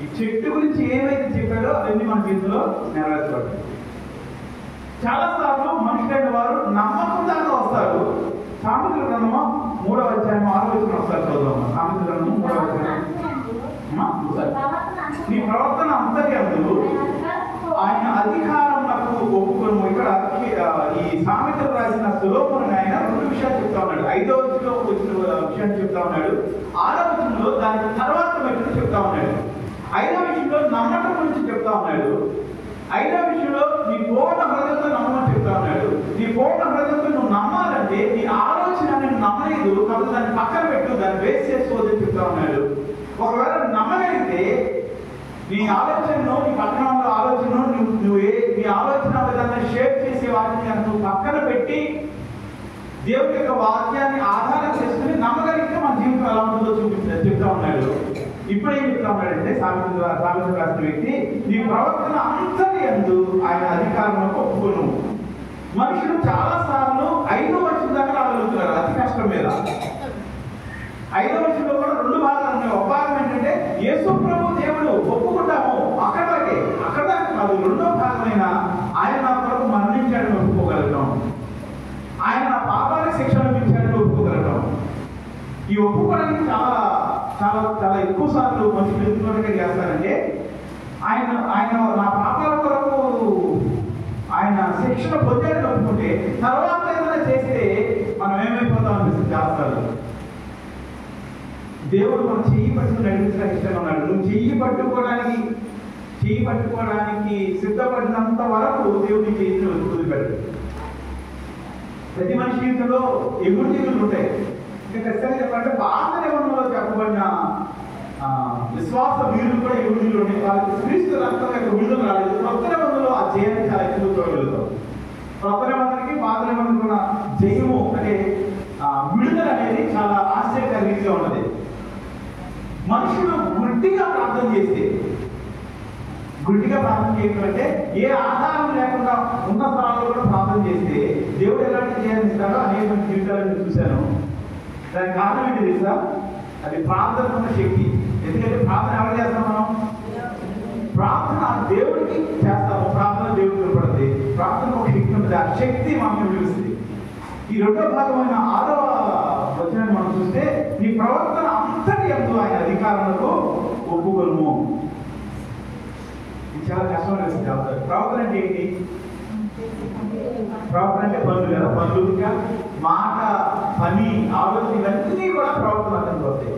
S1: ఈ చెట్టు గురించి ఏమైతే చెప్పాడో అవన్నీ మన జీవితంలో నెరవేర్చబడతాయి. చాలా సార్లు మనుషులైన వారు నమ్మకం దాకా వస్తారు. సామెతల గ్రంథము 3వ అధ్యాయం 6వ వచనం ఒకసారి చదువుదాం. సామెతల గ్రంథము 3వ అధ్యాయం. నీ ప్రవర్తన అంతర్యందు ఆయన అధికారమునకు ఒప్పుకొను. ఇక్కడ ఈ సామెతలు రాసిన సొలొమోను ఆయన 2 విషయాలు చెప్తా ఉన్నాడు. 5వ వచనంలో వచ్చిన విషయాన్ని చెప్తా ఉన్నాడు, 6వ వచనంలో దాని తర్వాత విషయం చెప్తా ఉన్నాడు. 5వ విషయంలో నమ్మకం గురించి చెప్తా ఉన్నాడు. 5వ విషయంలో నీ పూర్ణ హృదయంతో నమ్మమని చెప్తా ఉన్నాడు. నీ పూర్ణ హృదయంతో నువ్వు నమ్మాలంటే నీ ఆలోచన నేను నమ్మలేదు కాబట్టి దాన్ని పక్కన పెట్టు, దాన్ని వేస్ట్ చేసుకోవద్దని చెప్తా ఉన్నాడు. ఒకవేళ నమ్మగలిగితే నీ ఆలోచనను, నీ పక్కన ఉన్న ఆలోచనను నీ ఆలోచన విధాన్ని షేర్ చేసే వాటిని నువ్వు పక్కన పెట్టి దేవుడి యొక్క వాక్యాన్ని ఆధారం చేసుకుని నమ్మగలిగితే మన జీవితం ఎలా ఉంటుందో చెప్తా ఉన్నాడు. ఇప్పుడు ఏం చెప్తా ఉన్నాడంటే సామెతలు రాసిన వ్యక్తి, నీ ప్రవర్తన అంతర్యందు ఆయన అధికారంలో ఒప్పుకోను. మనుషులు చాలా సార్లు 5వ వచనం దాకా రాగలుగుతున్నారు అతి కష్టం మీద. 5వ వచనంలో కూడా 2 భాగాలు ఉన్నాయి. ఒక భాగం ఏంటంటే యేసు ప్రభు దేవుడు ఒప్పుకుంటాము, అక్కడ దాకా కాదు. 2వ భాగమైన ఆయన నా కొరకు మరణించాడని ఒప్పుకోగలుగుతాం, ఆయన నా పాపాలకు శిక్ష అనిపించాడని ఒప్పుకోగలుగుతాం. ఈ ఒప్పుకోవడానికి చాలా చాలా చాలా ఎక్కువ సార్లు మనుషులు ఎందుకు చేస్తారంటే ఆయన ఆయన నా పాపాల కొరకు ఆయన శిక్షణ పొందాలని ఒప్పుకుంటే తర్వాత ఏదైనా చేస్తే మనం ఏమైపోతాం అనిపిస్తుంది చేస్తారు. దేవుడు మనం చెయ్యి పట్టుకుని నడిపించడానికి ఇష్టంగా ఉన్నాడు. నువ్వు చెయ్యి పట్టుకోవడానికి సిద్ధపడినంత వరకు దేవుడి చేతిని వదిలిపెట్టాడు. ప్రతి మనిషి జీవితంలో ఎగురు దిగులు ఉంటాయి. ఇంకా ఖచ్చితంగా చెప్పాలంటే పాత నిబంధనలో చెప్పబడిన విశ్వాస వీరులు కూడా ఎగురు దిగులు ఉంటాయి. వాళ్ళకి క్రీస్తు రక్తం యొక్క విడుదల రాలేదు. కొత్త నిబంధనలో ఆ జయాన్ని చాలా ఎక్కువ చూడగలుగుతాం. కొత్త నిబంధనకి పాత నిబంధనకు ఉన్న జయము అంటే విడుదల అనేది చాలా ఆశ్చర్యకర రీతిగా ఉన్నది. మనుషులు గుడ్డిగా ప్రార్థన చేయడం అంటే ఏ ఆధారం లేకుండా ఉన్న స్థలాల్లో కూడా ప్రార్థన చేస్తే దేవుడు ఎలాంటి చేయాలని ఇస్తాడో అనేక మంది జీవితాలను చూశాను. దానికి కారణం ఏంటి తెలుసా? అది ప్రార్థన ఉన్న శక్తి. ఎందుకంటే ప్రార్థన ఎవరు చేస్తాం? మనం ప్రార్థన దేవుడికి చేస్తాము. ప్రార్థన దేవుడికి వినపడుతుంది. ప్రార్థన ఒక శక్తి ఉంటుంది. ఆ శక్తి మనం విలుస్తుంది. ఈ రెండో భాగమైన 6వ వచనాన్ని మనం చూస్తే నీ ప్రవర్తన అంతటి యందు ఆయన అధికారులకు ఒప్పుకొను. ఇది చాలా కష్టమైన చెప్తారు. ప్రవర్తన అంటే ఏంటి? ప్రవర్తన అంటే పనులు కదా. పనులు ఇంకా మాట, పని, ఆలోచన ఇవన్నీ కూడా ప్రవర్తన అర్థంకి వస్తాయి.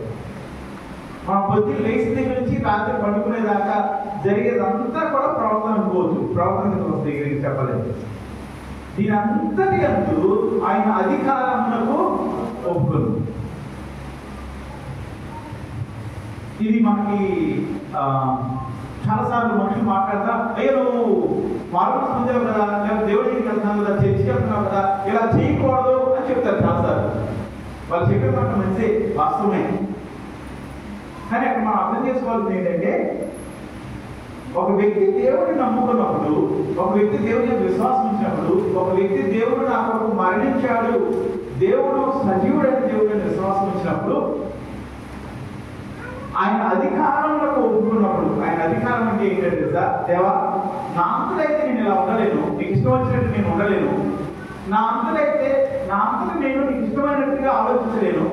S1: మన పొద్దున్న లేచిన దగ్గర నుంచి రాత్రి పండుకునేదాకా జరిగేదంతా కూడా ప్రవర్తన అనుకోవచ్చు. ప్రవర్తన కింద వస్తాయి చెప్పలేదు. దీని అంతటి అందు ఆయన అధికారములకు ఒప్పుకొను. ఇది మనకి చాలాసార్లు మనుషులు మాట్లాడతా, అయ్యో నువ్వు మార్పులు పొందావు కదా, లేదా దేవుడికి వెళ్తున్నావు కదా, చర్చికి వెళ్తున్నావు కదా, ఇలా చేయకూడదు అని చెప్తారు చాలాసార్లు. వాళ్ళు చెప్పే మాట మంచి వాస్తవమే. కానీ అక్కడ మనం అర్థం చేసుకోవాల్సింది ఏంటంటే, ఒక వ్యక్తి దేవుడిని నమ్ముకున్నప్పుడు, ఒక వ్యక్తి దేవుడిని విశ్వాసం ఉంచినప్పుడు, ఒక వ్యక్తి దేవుడు నా కొరకు మరణించాడు, దేవుడు సజీవుడైన దేవుడిని విశ్వాసం ఉంచినప్పుడు, ఆయన అధికారంలోకి ఒప్పుకున్నప్పుడు, ఆయన అధికారం అంటే ఏంటంటే సార్, దేవా నా అంతలైతే నేను ఇలా ఉండలేను, నీకు ఇష్టం వచ్చినట్టు నేను ఉండలేను, నా అంతలైతే నా అంతట నేను నీకు ఇష్టమైనట్టుగా ఆలోచించలేను,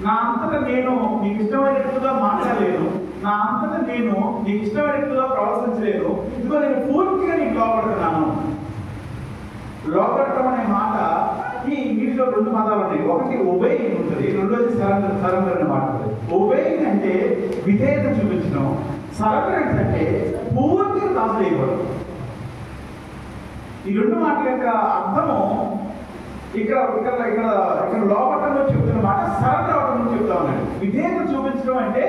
S1: నా అంతట నేను నీకు ఇష్టమైనట్టుగా మాట్లాడలేను, నా అంతట నేను నీకు ఇష్టమైనట్టుగా ప్రవర్తించలేను, ఇదిగో నేను పూర్తిగా నీకు లోపడుతున్నాను. లోపడటం అనే మాట ఈ ఇంగ్లీష్లో 2 పదాలు ఉన్నాయి. ఒకటి ఒబేయింగ్ ఉంటుంది, రెండోది సరెండర్ అనే మాట ఉంటుంది. ఒబేయింగ్ అంటే విధేయత చూపించడం, సరెండరెన్స్ అంటే పూర్తిగా దాసులు అయిపోవడం. ఈ 2 మాటల యొక్క అర్థము ఇక్కడ లోపటంలో చెప్తున్న మాట సరెండర్ అవడం చెప్తా ఉన్నాడు. విధేయత చూపించడం అంటే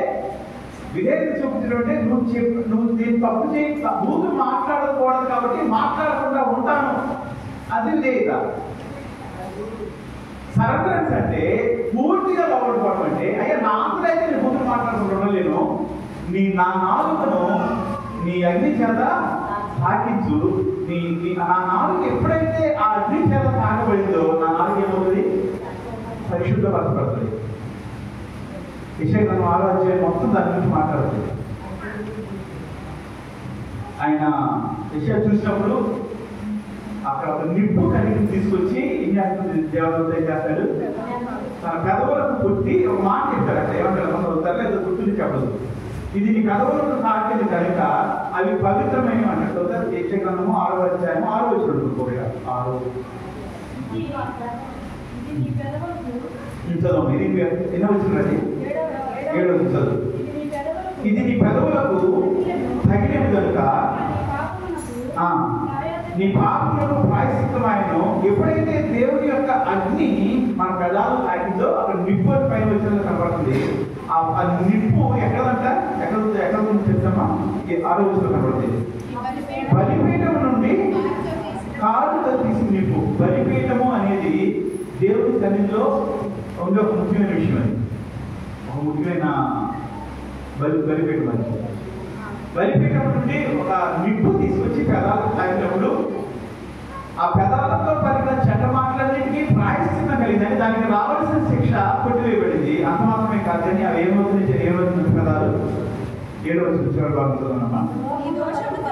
S1: నువ్వు నేను తప్పు చేయి, బూతు మాట్లాడకూడదు కాబట్టి మాట్లాడకుండా ఉంటాను, అది విధేయత. సరెండరెన్స్ అంటే పూర్తిగా లోపడిపోవడం అంటే, అయ్యా నా అంతలైతే నేను బూతులు మాట్లాడకుండా ఉండలేను, నా నాలుకను నీ అగ్ని చేత తాకించు. నా నాలుగు ఎప్పుడైతే ఆ అగ్ని చేత తాకబడిందో నా నాలుగు ఏమవుతుంది? పరిశుద్ధపరచబడుతుంది. యెషయా 6వ అధ్యాయం మొత్తం దాని గురించి మాట్లాడుతుంది. ఆయన యెషయా చూసినప్పుడు అక్కడ ఒక నిప్పు కనికని తీసుకొచ్చి ఏం చేస్తుంది? దేవదూత ఏం చేస్తాడు? తన పెదవులకు పుట్టి ఒక మాట చెప్తాడు. అక్కడ ఏమంటారు? లేదా గుర్తుని చెప్పదు, ఇది నీ పెదవులకు తాకింది కనుక అవి పవిత్రమైన అంటారు. యెషయా 6వ అధ్యాయం 6వ వచనం ఇంకొకటి 6 చదవండి. ఇది ఎన్నో వచ్చినది? 7వ చదువు. ఇది నీ పెదవులకు తగినది కనుక నీ పాపములకు ప్రాయశ్చిత్తమైన. ఎప్పుడైతే దేవుని యొక్క అగ్ని మన పెదాలు తాకిందో అక్కడ నిప్పు పైన వచ్చినట్టు కనబడుతుంది. ఆ నిప్పు ఎక్కడంట? ఎక్కడ నుంచి చెప్తామా? 6వ వచనంలో కనబడుతుంది. బలిపీఠం నుండి కారుతో తీసిన నిప్పు. బలిపీఠము అనేది దేవుని సన్నిధిలో ఉండే ఒక ముఖ్యమైన విషయం. అది ఒక ముఖ్యమైన బలిపీఠం. అది బలిపీఠం నుండి ఒక నిప్పు తీసుకొచ్చి పెదాలకు తాగినప్పుడు ఆ పెదాలతో పలికిన చెడ్డ మాటలన్నింటినీ ప్రాయశ్చిత్తం కలిగిందని, దానికి రావాల్సిన శిక్ష కొట్టివేయబడింది. అంత మాత్రమే కాదు, కానీ అవి ఏమవుతుంది పెదాలు? 7వ చివరి భాగంలోనమ్మా,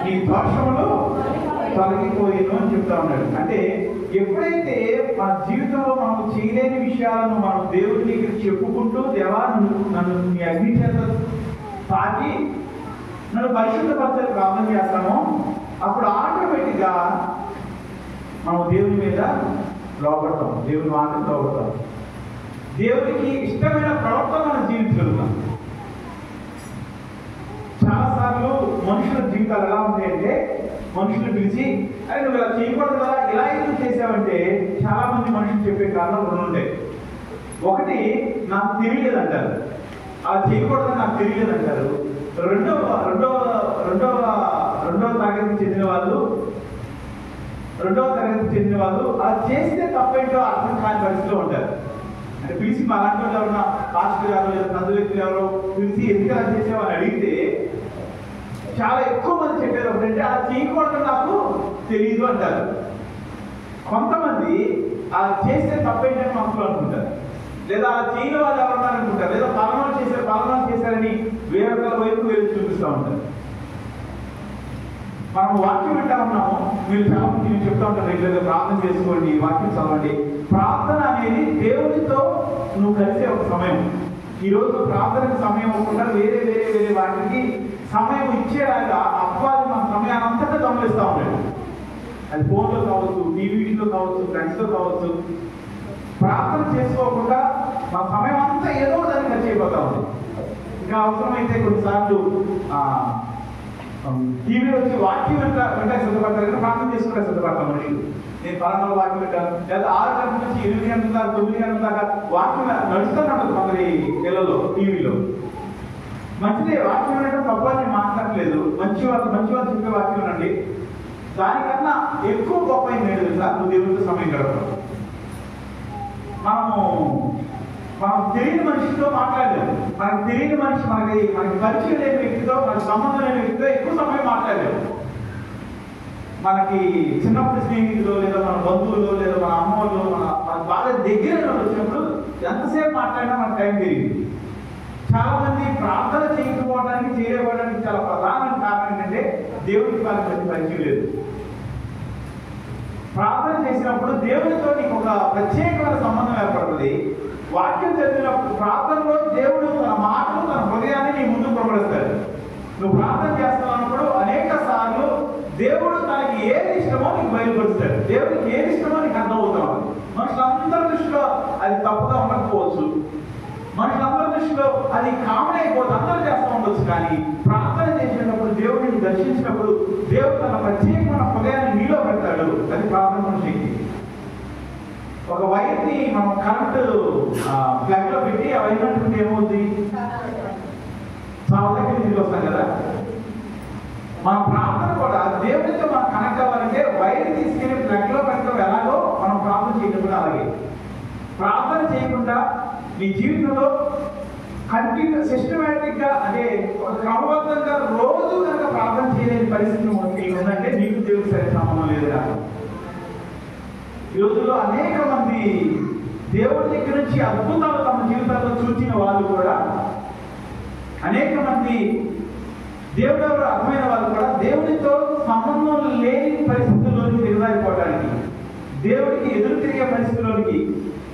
S1: నీ దోషములు తొలగిపోయేను అని చెప్తా ఉన్నాడు. అంటే ఎప్పుడైతే మన జీవితంలో మనం చేయలేని విషయాలను మనం దేవుడి దగ్గర చెప్పుకుంటూ, దేవా నన్ను మీ అగ్ని చేత తాకి నన్ను పరిశుద్ధపరచాలని ప్రార్థన చేస్తామో, అప్పుడు ఆటోమేటిక్గా మనం దేవుని మీద లోపడతాం, దేవుని మాటకు లోపడతాం, దేవునికి ఇష్టమైన ప్రవర్తన మనం జీవించగలుగుతాం. చాలాసార్లు మనుషుల జీవితాలు ఎలా ఉంటాయంటే, మనుషులు పిలిచి అరే నువ్వు ఇలా చేయకూడదు కదా, ఇలా ఎందుకు చేసావంటే చాలా మంది మనుషులు చెప్పే కారణం రెండు ఉంటాయి. ఒకటి, నాకు తెలియలేదు అంటారు, అలా చేయకూడదని నాకు తెలియలేదు అంటారు. రెండవ తరగతికి చెందిన వాళ్ళు అలా చేస్తే తప్పేంటో అర్థం కాని పరిస్థితిలో ఉంటారు. అంటే పిలిచి మా అలాంటి వాళ్ళు ఎవరన్నా పాస్టర్ గారు లేదా పెద్ద వ్యక్తులు ఎవరో పిలిచి ఎందుకు అలా చేసేవాళ్ళని అడిగితే చాలా ఎక్కువ మంది చెప్పేది ఒకటంటే, అలా చేయకూడదని నాకు తెలియదు అంటారు. కొంతమంది అలా చేస్తే తప్పేంటని మనసులో అనుకుంటారు, లేదా అలా చేయని వాళ్ళు ఎవరన్నా అనుకుంటారు, లేదా పలనాలు చేశారని వేరొకరి వైపు వెళ్ళి చూపిస్తూ ఉంటారు. మనం వాక్యం వింటా ఉన్నాము, మీరు చాలా మంది నేను చెప్తా ఉంటాను, రెగ్యులర్గా ప్రార్థన చేసుకోండి, వాక్యం చదవండి. ప్రార్థన అనేది దేవునితో నువ్వు కలిసే ఒక సమయం. ఈరోజు ప్రార్థనకు సమయం అవ్వకుండా వేరే వాటికి సమయం ఇచ్చేలాగా అప్పాలు మన సమయాన్ని అంతటా దొంగలిస్తూ ఉంటాడు. అది ఫోన్లో కావచ్చు, టీవీలో కావచ్చు, ఫ్రెండ్స్లో కావచ్చు. ప్రార్థన చేసుకోకుండా మన సమయం అంతా ఏదో దానికి ఖర్చు అయిపోతా ఉంది. ఇంకా అవసరమైతే కొన్నిసార్లు టీవీలో వచ్చి వాక్యం వెంటనే సిద్ధపడతారు కదా, ప్రార్థన చేసుకుంటే సిద్ధపడతాం మనుషులు. నేను పలానా వాక్యం పెట్టాను, లేదా 6 గంటల నుంచి 8 గంటల దాకా 9 గంటల దాకా వాక్యం నడుస్తూనే ఉంటుంది కొందరి పిల్లలు టీవీలో. మంచిదే, వాక్యం వినడం తప్పని నేను మాట్లాడలేదు, మంచి వాళ్ళు చెప్పే వాక్యం వినండి. దానికన్నా ఎక్కువ గొప్ప అయింది ఏంటి తెలుసా, నువ్వు దేవుడితో సమయం గడపడం. మనం తెలియని మనిషితో మాట్లాడలేము, మనకు తెలియని మనిషి, మనకి పరిచయం లేని వ్యక్తితో, మనకి సంబంధం లేని వ్యక్తితో ఎక్కువ సమయం మాట్లాడలేము. మనకి చిన్నప్పుడు స్నేహితులు, లేదా మన బంధువులు, లేదా మన అమ్మవాళ్ళు, మనకు బాగా దగ్గర వచ్చినప్పుడు ఎంతసేపు మాట్లాడినా మనకు టైం తెలియదు. చాలా మంది ప్రార్థన చేయకపోవడానికి చాలా ప్రధానమైన కారణం ఏంటంటే దేవుడికి వాళ్ళకి పరిచయం లేదు. ప్రార్థన చేసినప్పుడు దేవుడితో నీకు ఒక ప్రత్యేకమైన సంబంధం ఏర్పడుతుంది. వాక్యం చదివినప్పుడు ప్రార్థనలో దేవుడు తన మాటలు, తన హృదయాన్ని నీ ముందు ప్రబలిస్తాడు. నువ్వు ప్రార్థన చేస్తున్నప్పుడు అనేక సార్లు దేవుడు తనకి ఏది ఇష్టమో నీకు బయలుపరుస్తాడు. దేవుడికి ఏది ఇష్టమో నీకు అర్థమవుతావు. మనుషులందరి దృష్టిలో అది తప్పుగా ఉండకపోవచ్చు, మనుషులందరి దృష్టిలో అది కామన్ అయిపోతుంది, అందరూ చేస్తూ ఉండొచ్చు. కానీ ప్రార్థన చేసేటప్పుడు, దేవుడిని దర్శించినప్పుడు దేవుడు తన ప్రత్యేకమైన హృదయాన్ని నీలో పెడతాడు. అది ప్రార్థన శక్తి. ఒక వైర్ని మనం కరెంట్ ప్లగ్ లో పెట్టి ఆ వైర్ అంటుంటే ఏమవుతుంది, చాలా దగ్గర తిరిగి వస్తాం కదా. మన ప్రార్థన కూడా దేవుడితో మనం కనెక్ట్ అవ్వాలంటే వైర్ తీసుకెళ్ళి ప్లగ్ లో పెట్టడం ఎలాగో మనం ప్రార్థన చేయడం కూడా అలాగే. ప్రార్థన చేయకుండా నీ జీవితంలో కంటిన్యూ సిస్టమేటిక్ గా, అంటే క్రమబద్ధంగా రోజు కనుక ప్రార్థన చేయలేని పరిస్థితి ఉందంటే నీకు దేవుడికి సరైన సంబంధం లేదు కాదు. ఈ రోజుల్లో అనేక మంది దేవుడి దగ్గర నుంచి అద్భుతాలు తమ జీవితాల్లో చూసిన వాళ్ళు కూడా, అనేక మంది దేవుడు ఎవరు అర్థమైన వాళ్ళు కూడా దేవుడితో సంబంధం లేని పరిస్థితుల్లోనికి దిగజారిపోవడానికి, దేవుడికి ఎదురు తిరిగే పరిస్థితుల్లోనికి,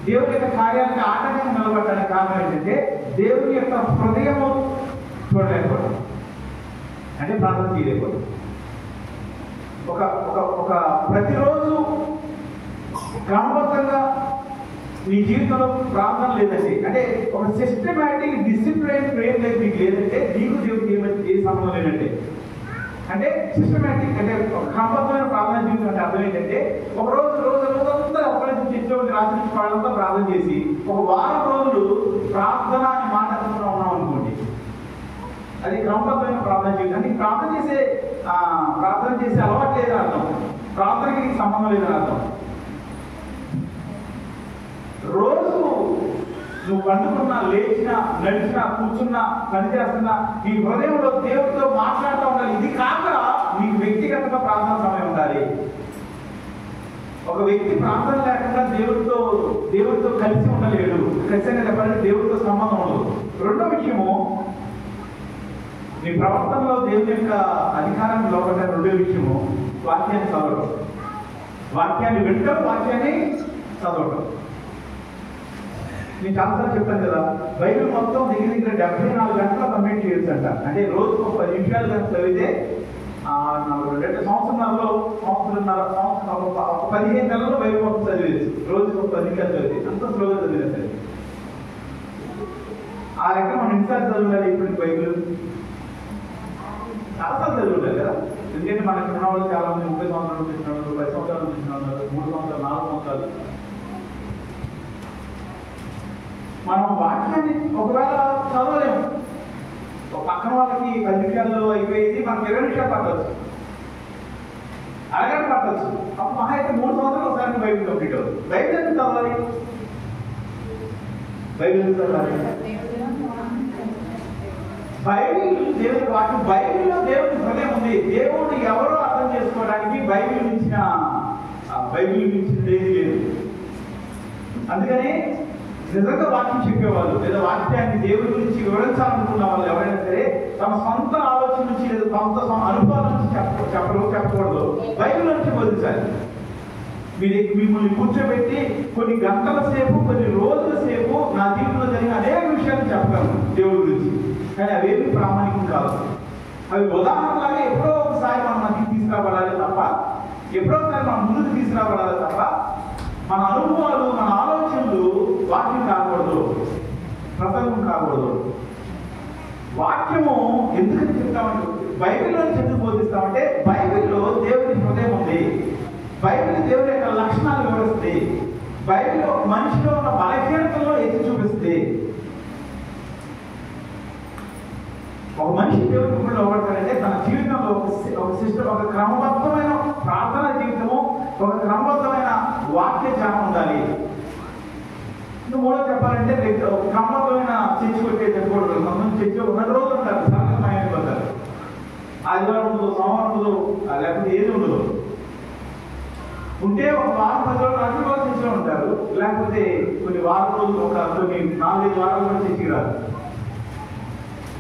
S1: దేవుడి యొక్క కార్యానికి ఆటంకంగా నిలబడడానికి కారణం ఏంటంటే దేవుడి యొక్క హృదయము చూడలేకపోవడం, అంటే ప్రార్థన చేయలేకపోవడం. ఒక ప్రతిరోజు క్రమబద్ధంగా నీ జీవితంలో ప్రార్థన లేదండి, అంటే ఒక సిస్టమేటిక్ డిసిప్లైన్ ప్రేయర్ లైఫ్ నీకు లేదంటే నీకు దేవుడికి ఏ సంబంధం లేదంటే. అంటే సిస్టమేటిక్ అంటే ఒక క్రమబద్ధమైన ప్రార్థన జీవితం అంటే అర్థం ఏంటంటే ఒక రోజంతా ఒకరి నుంచి తెచ్చి రాత్రి నుంచి వాళ్ళంతా ప్రార్థన చేసి ఒక వారం రోజులు ప్రార్థన అని మాట్లాడుతూ ఉన్నాం అనుకోండి, అది క్రమబద్ధమైన ప్రార్థన జీవితం. అంటే ప్రార్థన చేసే అలవాటు లేదని అర్థం, ప్రార్థనకి సంబంధం లేదని అర్థం. రోజు నువ్వు పండుకున్నా, లేచినా, నడిచినా, కూర్చున్నా, పనిచేస్తున్నా నీ హృదయంలో దేవుడితో మాట్లాడుతూ ఉండాలి. ఇది కాక నీకు వ్యక్తిగతంగా ప్రార్థన సమయం ఉండాలి. ఒక వ్యక్తి ప్రార్థన లేకుండా దేవుడితో కలిసి ఉండలేడు. ఖచ్చితంగా చెప్పాలంటే దేవుడితో సంబంధం ఉండదు. రెండో విషయము, నీ ప్రవర్తనలో దేవుని యొక్క అధికారాన్ని లోపడ్డ రెండో విషయము వాక్యాన్ని చదవడం. వాక్యాన్ని వింటాం, వాక్యాన్ని చదవటం. నేను చాలాసార్లు చెప్పాను కదా, బైబిల్ మొత్తం దగ్గర 74 గంటలు కంప్లీట్ చేయొచ్చు అంట. అంటే రోజుకు 10 నిమిషాలు కనుక చదివితే 2 సంవత్సరాల్లో 15 నెలల్లో బైబిల్ మొత్తం చదివేది. రోజుకు 10 నిమిషాలు చదివేది, అంత స్లోగా చదివేది సరే. ఆ లెక్క మనం ఎన్నిసార్లు చదువుతారు ఇప్పుడు బైబిల్? చాలాసార్లు చదువుతారు కదా. ఎందుకంటే మనకి ఉన్న వాళ్ళు చాలా మంది 30 సంవత్సరాలు చూసినారు, 10 సంవత్సరాలు చూసినారు, 3 సంవత్సరాలు, 4 సంవత్సరాలు. మనం వాక్యాన్ని ఒకవేళ చదవలేము. ఒక పక్కన వాళ్ళకి 10 నిమిషాల్లో అయిపోయేది మనకి 20 నిమిషాలు పట్టవచ్చు, అరగంట పట్టవచ్చు. అప్పుడు మహా అయితే 3 సంవత్సరాలు ఒకసారి బైబిల్ కంప్లీట్ అవుతుంది. బైబిల్ ఎందుకు చదవాలి? బైబిల్ ఎందుకు చదవాలి? బైబిల్ దేవుడి వాక్యం. బైబిల్లో దేవుడి హృదయం ఉంది. దేవుడు ఎవరో అర్థం చేసుకోవడానికి బైబిల్ మించినది ఏది లేదు. అందుకని నిజంగా వాక్యం చెప్పేవాళ్ళు లేదా వాక్యాన్ని దేవుడి గురించి వివరించాలనుకున్న వాళ్ళు ఎవరైనా సరే తమ సొంత ఆలోచన నుంచి లేదా సొంత అనుభవాల నుంచి చెప్పకూడదు, బైబిల్ నుంచి బోధించాలి. మిమ్మల్ని కూర్చోబెట్టి కొన్ని గంటల సేపు, కొన్ని రోజుల సేపు నా జీవితంలో జరిగిన అనేక విషయాలు చెప్పగలను దేవుడి గురించి. కానీ అవేమి ప్రామాణికం కాదు. అవి ఉదాహరణలాగా ఎప్పుడో ఒకసారి మనం మధ్యకి తీసుకురాబడాలి తప్ప, ఎప్పుడో ఒకసారి మనం ముందుకు తీసుకురాబడాలి తప్ప, మన అనుభవాలు, మన ఆలోచనలు వాక్యం కాకూడదు, ప్రసంగం కాకూడదు. వాక్యము ఎందుకు చెప్తామంటే, బైబిల్లో ఎందుకు బోధిస్తామంటే బైబిల్లో దేవుని హృదయం ఉంది. బైబిల్ దేవుని యొక్క లక్షణాలు వివరిస్తుంది. బైబిల్ మనిషిలో ఉన్న బలహీనతల్లో ఎత్తి చూపిస్తుంది. ఒక మనిషి దేవుని గుడిలో అవడతాడంటే తన జీవితంలో ఒక సిస్టమ్, ఒక క్రమబద్ధమైన ప్రార్థన జీవితము, ఒక క్రమబద్ధమైన వాక్య ధ్యానం ఉండాలి. మూడో చెప్పాలంటే క్రమబద్ధమైన చర్చి కొట్టే చెప్పకూడదు. మనం చర్చి 2 రోజులు ఉంటారు, సరళమైన పోతారు. ఆదివారం ఉండదు, సోమవారం ఉండదు, లేకపోతే ఏది ఉండదు. ఉంటే ఒక వారం 10 రోజులు అన్ని రోజులు చర్చిలో ఉంటారు, లేకపోతే కొన్ని వారం రోజులు, కొన్ని 4-5 వారాలు కూడా చర్చికి రాదు.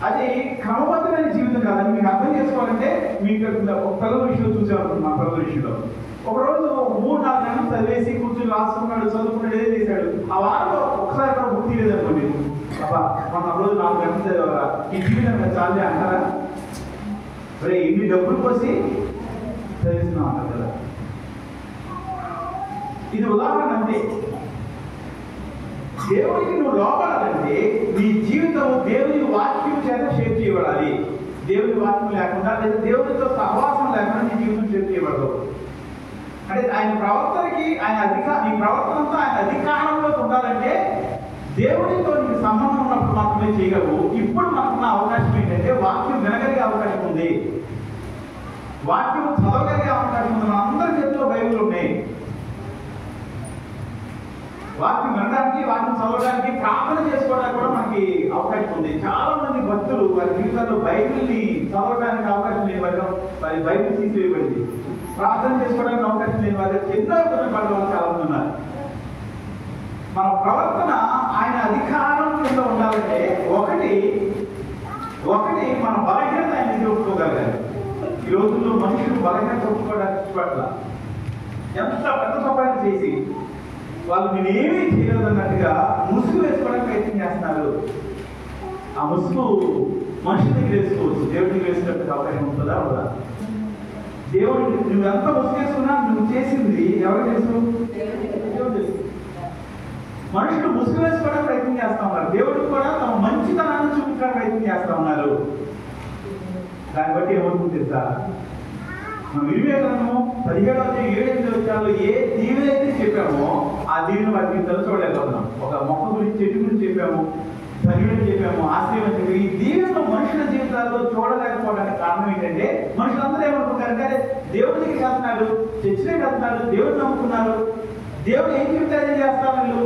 S1: అది క్రమబద్ధమైన జీవితం కాదని మీకు అర్థం చేసుకోవాలంటే, మీకు ఒక పిల్లల విషయంలో చూసేవారు. మా పిల్లల విషయంలో ఒకరోజు 3-4 గంటలు చదివేసి కూర్చొని రాసుకున్నాడు, చదువుకున్నాడు, ఏదో చేశాడు. ఆ వారంలో ఒకసారి కూడా బుక్ తీయలేదనుకోండి, అబ్బా మన రోజు 4 గంటలు చదివారా, ఈ జీవితం చాలే అంటారా? మరి ఇన్ని డబ్బులు పోసి చదివిస్తున్నాం అంటారు కదా. ఇది ఉదాహరణ అంతే. దేవుడికి నువ్వు లోపడాలంటే నీ జీవితం దేవుని వాక్యం చేత షేప్ చేయబడాలి. దేవుని వాక్యం లేకుండా లేదా దేవుడితో సహవాసం లేకుండా నీ జీవితం షేప్ చేయబడదు. అంటే ఆయన ప్రవర్తనకి నీ ప్రవర్తనంతో ఆయన అధికారంలో ఉండాలంటే దేవుడితో నీకు సంబంధం ఉన్నప్పుడు మాత్రమే చేయగలవు. ఇప్పుడు మనకున్న అవకాశం ఏంటంటే వాక్యం వినగలిగే అవకాశం ఉంది, వాక్యం చదవగలిగే అవకాశం ఉంది. మన అందరి చేతిలో బైబిల్ ఉన్నాయి. వాక్యం వినడానికి, వాక్యం చదవడానికి, ప్రార్థన చేసుకోవడానికి కూడా మనకి అవకాశం ఉంది. చాలా మంది భక్తులు వారి జీవితాల్లో బైబిల్ని చదవడానికి అవకాశం లేని వారి బైబిల్ తీసివేయబడింది. ప్రార్థన చేసుకోవడానికి అవకాశం లేని వారి ఎన్నో ఇబ్బంది పడే వాళ్ళు చాలా మంది ఉన్నారు. మన ప్రవర్తన ఆయన అధికారం కింద ఉండాలంటే ఒకటి మన బలహీనత ఆయన ఒప్పుకోగలగాలి. ఈ రోజుల్లో మనుషులు బలహీనత ఒప్పుకోవడానికి పట్ల ఎంత పెద్ద తప్పని చేసి వాళ్ళు నేనేమీ చేయలేదు అన్నట్టుగా ముసుగు వేసుకోవడానికి ప్రయత్నం చేస్తున్నారు. ఆ ముసుగు మనుషుల దగ్గర వేసుకోవచ్చు, దేవుడి దగ్గర వేసుకున్నట్టు అవకాశం ఉంటుందా? అవుదా? దేవుడు నువ్వు ఎంత ముసుగు వేసుకున్నా నువ్వు చేసింది ఎవరు తెలుసు? మనుషులు ముసుగు వేసుకోవడానికి ప్రయత్నం చేస్తా ఉన్నారు. దేవుడు కూడా తమ మంచితనాన్ని చూపించడానికి ప్రయత్నం చేస్తా ఉన్నారు. దాన్ని బట్టి ఏమవుతుంది తెలుసా? మనం వివేకానందము 17-7 వచ్చాలో ఏ దీవెనైతే చెప్పామో ఆ దీవెన వారి జీవితాలు చూడలేకపోతున్నాం. ఒక మొక్క గురించి, చెట్టు గురించి చెప్పాము, ధన్యుడని చెప్పాము, ఆశ్రయం అని చెప్పి ఈ దీవెనలో మనుషుల జీవితాల్లో చూడలేకపోవడానికి కారణం ఏంటంటే మనుషులందరూ ఏమనుకుంటారంటే దేవుడి దగ్గరికి వెళ్తున్నాడు, చర్చిలోకి వెళ్తున్నాడు, దేవుడిని నమ్ముకున్నారు, దేవుడు ఏం చెప్తే అదే చేస్తారు,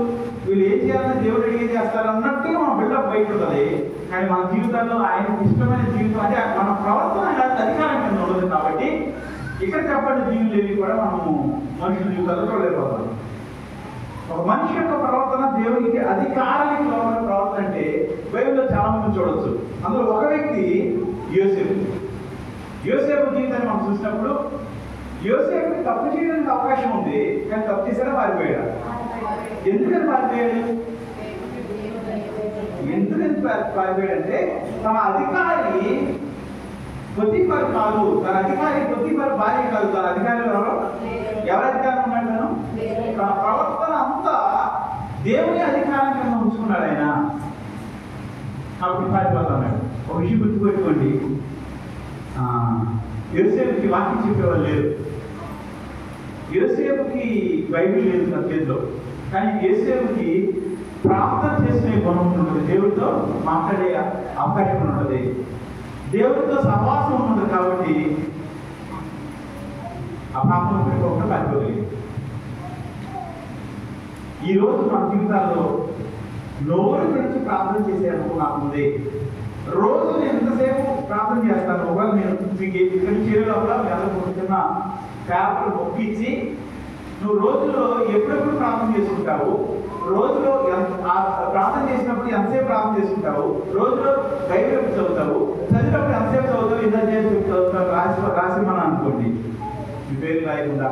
S1: వీళ్ళు ఏం చేయాలని దేవుడు అడిగేది చేస్తారు అన్నట్టుగా మన బిల్డప్ బయట ఉంటుంది. కానీ మన జీవితాల్లో ఆయనకు ఇష్టమైన జీవితం అంటే మన ప్రవర్తన అధికారం కింద ఉండదు. కాబట్టి ఇక్కడ చెప్పండి జీవులు ఏవి కూడా మనము మనుషుల జీవితాల్లో చూడలేకపోతాం. ఒక మనిషి యొక్క ప్రవర్తన దేవునికి అధికారానికి లోపల ప్రవర్తన అంటే బైబిల్లో చాలా మంది చూడవచ్చు. అందులో ఒక వ్యక్తి యోసేపు జీవితాన్ని మనం చూసినప్పుడు యోసేపు తప్పు చేయడానికి అవకాశం ఉంది, కానీ తప్పు చేశాడా పారిపోయాడు. ఎందుకని పారిపోయాడు? ఎందుకని పారిపోయాడంటే తన అధికారి పొత్తిఫర్ కాదు, తన అధికారి పొత్తిఫర్ భార్య కాదు, తన అధికారి ఎవరి అధికారం ఉన్నాడు? తన ప్రవర్తన అంతా దేవుని అధికారం కింద ఉంచుకున్నాడు ఆయన. కాబట్టి పారిపోతున్నాడు. ఒక విషయం గుర్తుపెట్టుకోండి, యోసేపుకి వాక్యం చెప్పేవాళ్ళు లేరు, యోసేపుకి బైబిల్ లేదు నా చేతిలో, కానీ యోసేపుకి ప్రార్థన చేసుకునే గుణం ఉంటుంది, దేవుడితో మాట్లాడే అవకాశం ఉంటుంది, దేవుడితో సహవాసం ఉంటుంది. కాబట్టి ఆ పాపం పెట్టుకోకుండా పారిపోలేదు. ఈరోజు మన జీవితాల్లో నోరు తెరిచి ప్రార్థన చేసే అనుకో నాకుంది. రోజు నేను ఎంతసేపు ప్రార్థన చేస్తాను. ఒకవేళ నేను మీకు ఇక్కడ చేయడంలో చిన్న పేపర్ మొక్కించి నువ్వు రోజులో ఎప్పుడెప్పుడు ప్రార్థన చేసుకుంటావు, రోజులో ప్రార్థన చేసినప్పుడు ఎంతసేపు ప్రార్థన చేసుకుంటావు, రోజులో బైబిల్ చదువుతావు, చదివినప్పుడు ఎంతసేపు చదువుతావు, ఇలా చేసి చదువుతావు, రాసిమని అనుకోండి, మీ పేరు రాయకుండా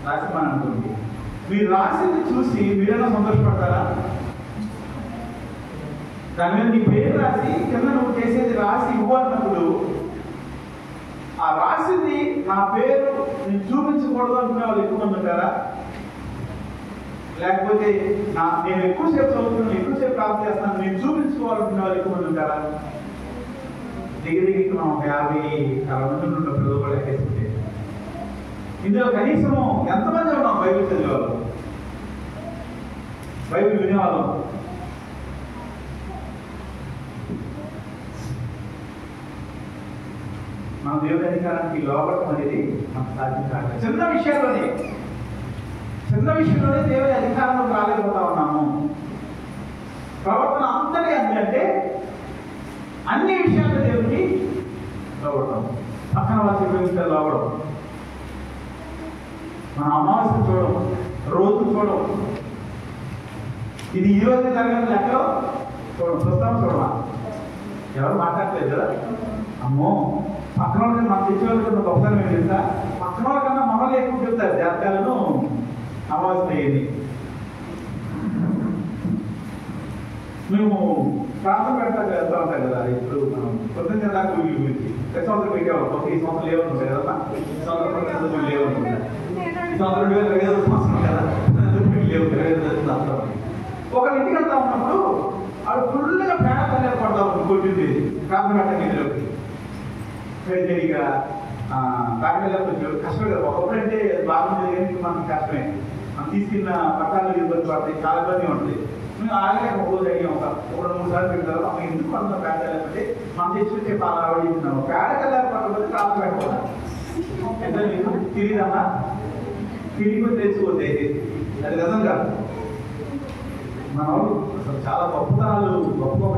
S1: రాసిమని అనుకోండి. మీరు రాసింది చూసి మీరైనా సంతోషపడతారా? దాని మీద నీ పేరు రాసి కింద నువ్వు చేసేది రాసి ఇవ్వాలన్నప్పుడు ఆ రాసింది నా పేరు నేను చూపించకూడదు అనుకునే వాళ్ళు ఎక్కువ మంది ఉంటారా? లేకపోతే నేను ఎక్కువసేపు చదువుతున్నాను, ఎక్కువసేపు ప్రార్థన చేస్తాను, నేను చూపించుకోవాలనుకునే వాళ్ళు ఎక్కువ మంది ఉంటారా? దగ్గరికి మనం 50-60 మంది ఉన్న పిల్లలు కూడా ఎక్కేసుకుంటే ఇందులో కనీసం ఎంతమంది ఉన్నాం బైబిల్ చదివేవాళ్ళు, బైబిల్ వినేవాళ్ళం? మన దేవుని అధికారానికి లోపడం అనేది మనకు సాధ్యం కాదు. చిన్న విషయంలోనే దేవుని అధికారంలో రాలేకపోతా ఉన్నాము. ప్రవర్తన అంతటి అంటే అన్ని విషయాల్లో దేవునికి లోపడతాం. పక్కన వాళ్ళు చెప్పే లోపడం, మన అమావాస్య చూడడం, రోజు చూడడం, ఇది ఈ రోజు జరిగిన లెక్కలో చూడమా? ఎవరు మాట్లాడలేదు కదా. అమ్మో పక్కన వాళ్ళకి మనం తెచ్చేవాళ్ళకి గొప్పతనం ఏం తెలుసా? పక్కన వాళ్ళకన్నా మనల్ని ఎక్కువ చెప్తారు జాతకాలను, అమావాస్య అయ్యేది. మేము ప్రాంతం వెళ్తా ఉంటాం కదా. ఇప్పుడు మనం పొద్దున్న దాకా వీళ్ళ గురించి ప్రతి సంవత్సరం పెట్టేవాళ్ళం. ఈ సంవత్సరం లేవనుకుంటాయి కదా, ఈ సంవత్సరం లేవనుకుంటారు, ఈ సంవత్సరం 2025 సంవత్సరం కదా లేవు 2025 ఒకరి ఇంటికి వెళ్తా ఉన్నప్పుడు అది ఫుల్గా పేడ తల్లి పడతాం కొట్టింది ప్రాంతం పెట్ట నిధిలోకి. సరిగ్గా కాకినాడలో కొంచెం కష్టమే కదా. ఒకప్పుడంటే బాగుండేది, కానీ మనకి కష్టమే. మనం తీసుకున్న పట్టాలు ఇబ్బంది పడతాయి, చాలా ఇబ్బంది ఉంటుంది. మేము ఆగే ఒక రోజు అయ్యాం, ఒక 2-3 సార్లు పెడతారు. అమ్మ ఎందుకు అంత పేడ లేకపోతే మనం తెచ్చుకుంటే ఆవిడిస్తున్నాము. పేడ కలకపోతే ప్రాంతం పెట్టకూడదు. ఎంత మీకు తిరిగిదమ్మా, తిరిగి తెచ్చుకోతే అది నిజం కాదు. మన వాళ్ళు అసలు చాలా గొప్ప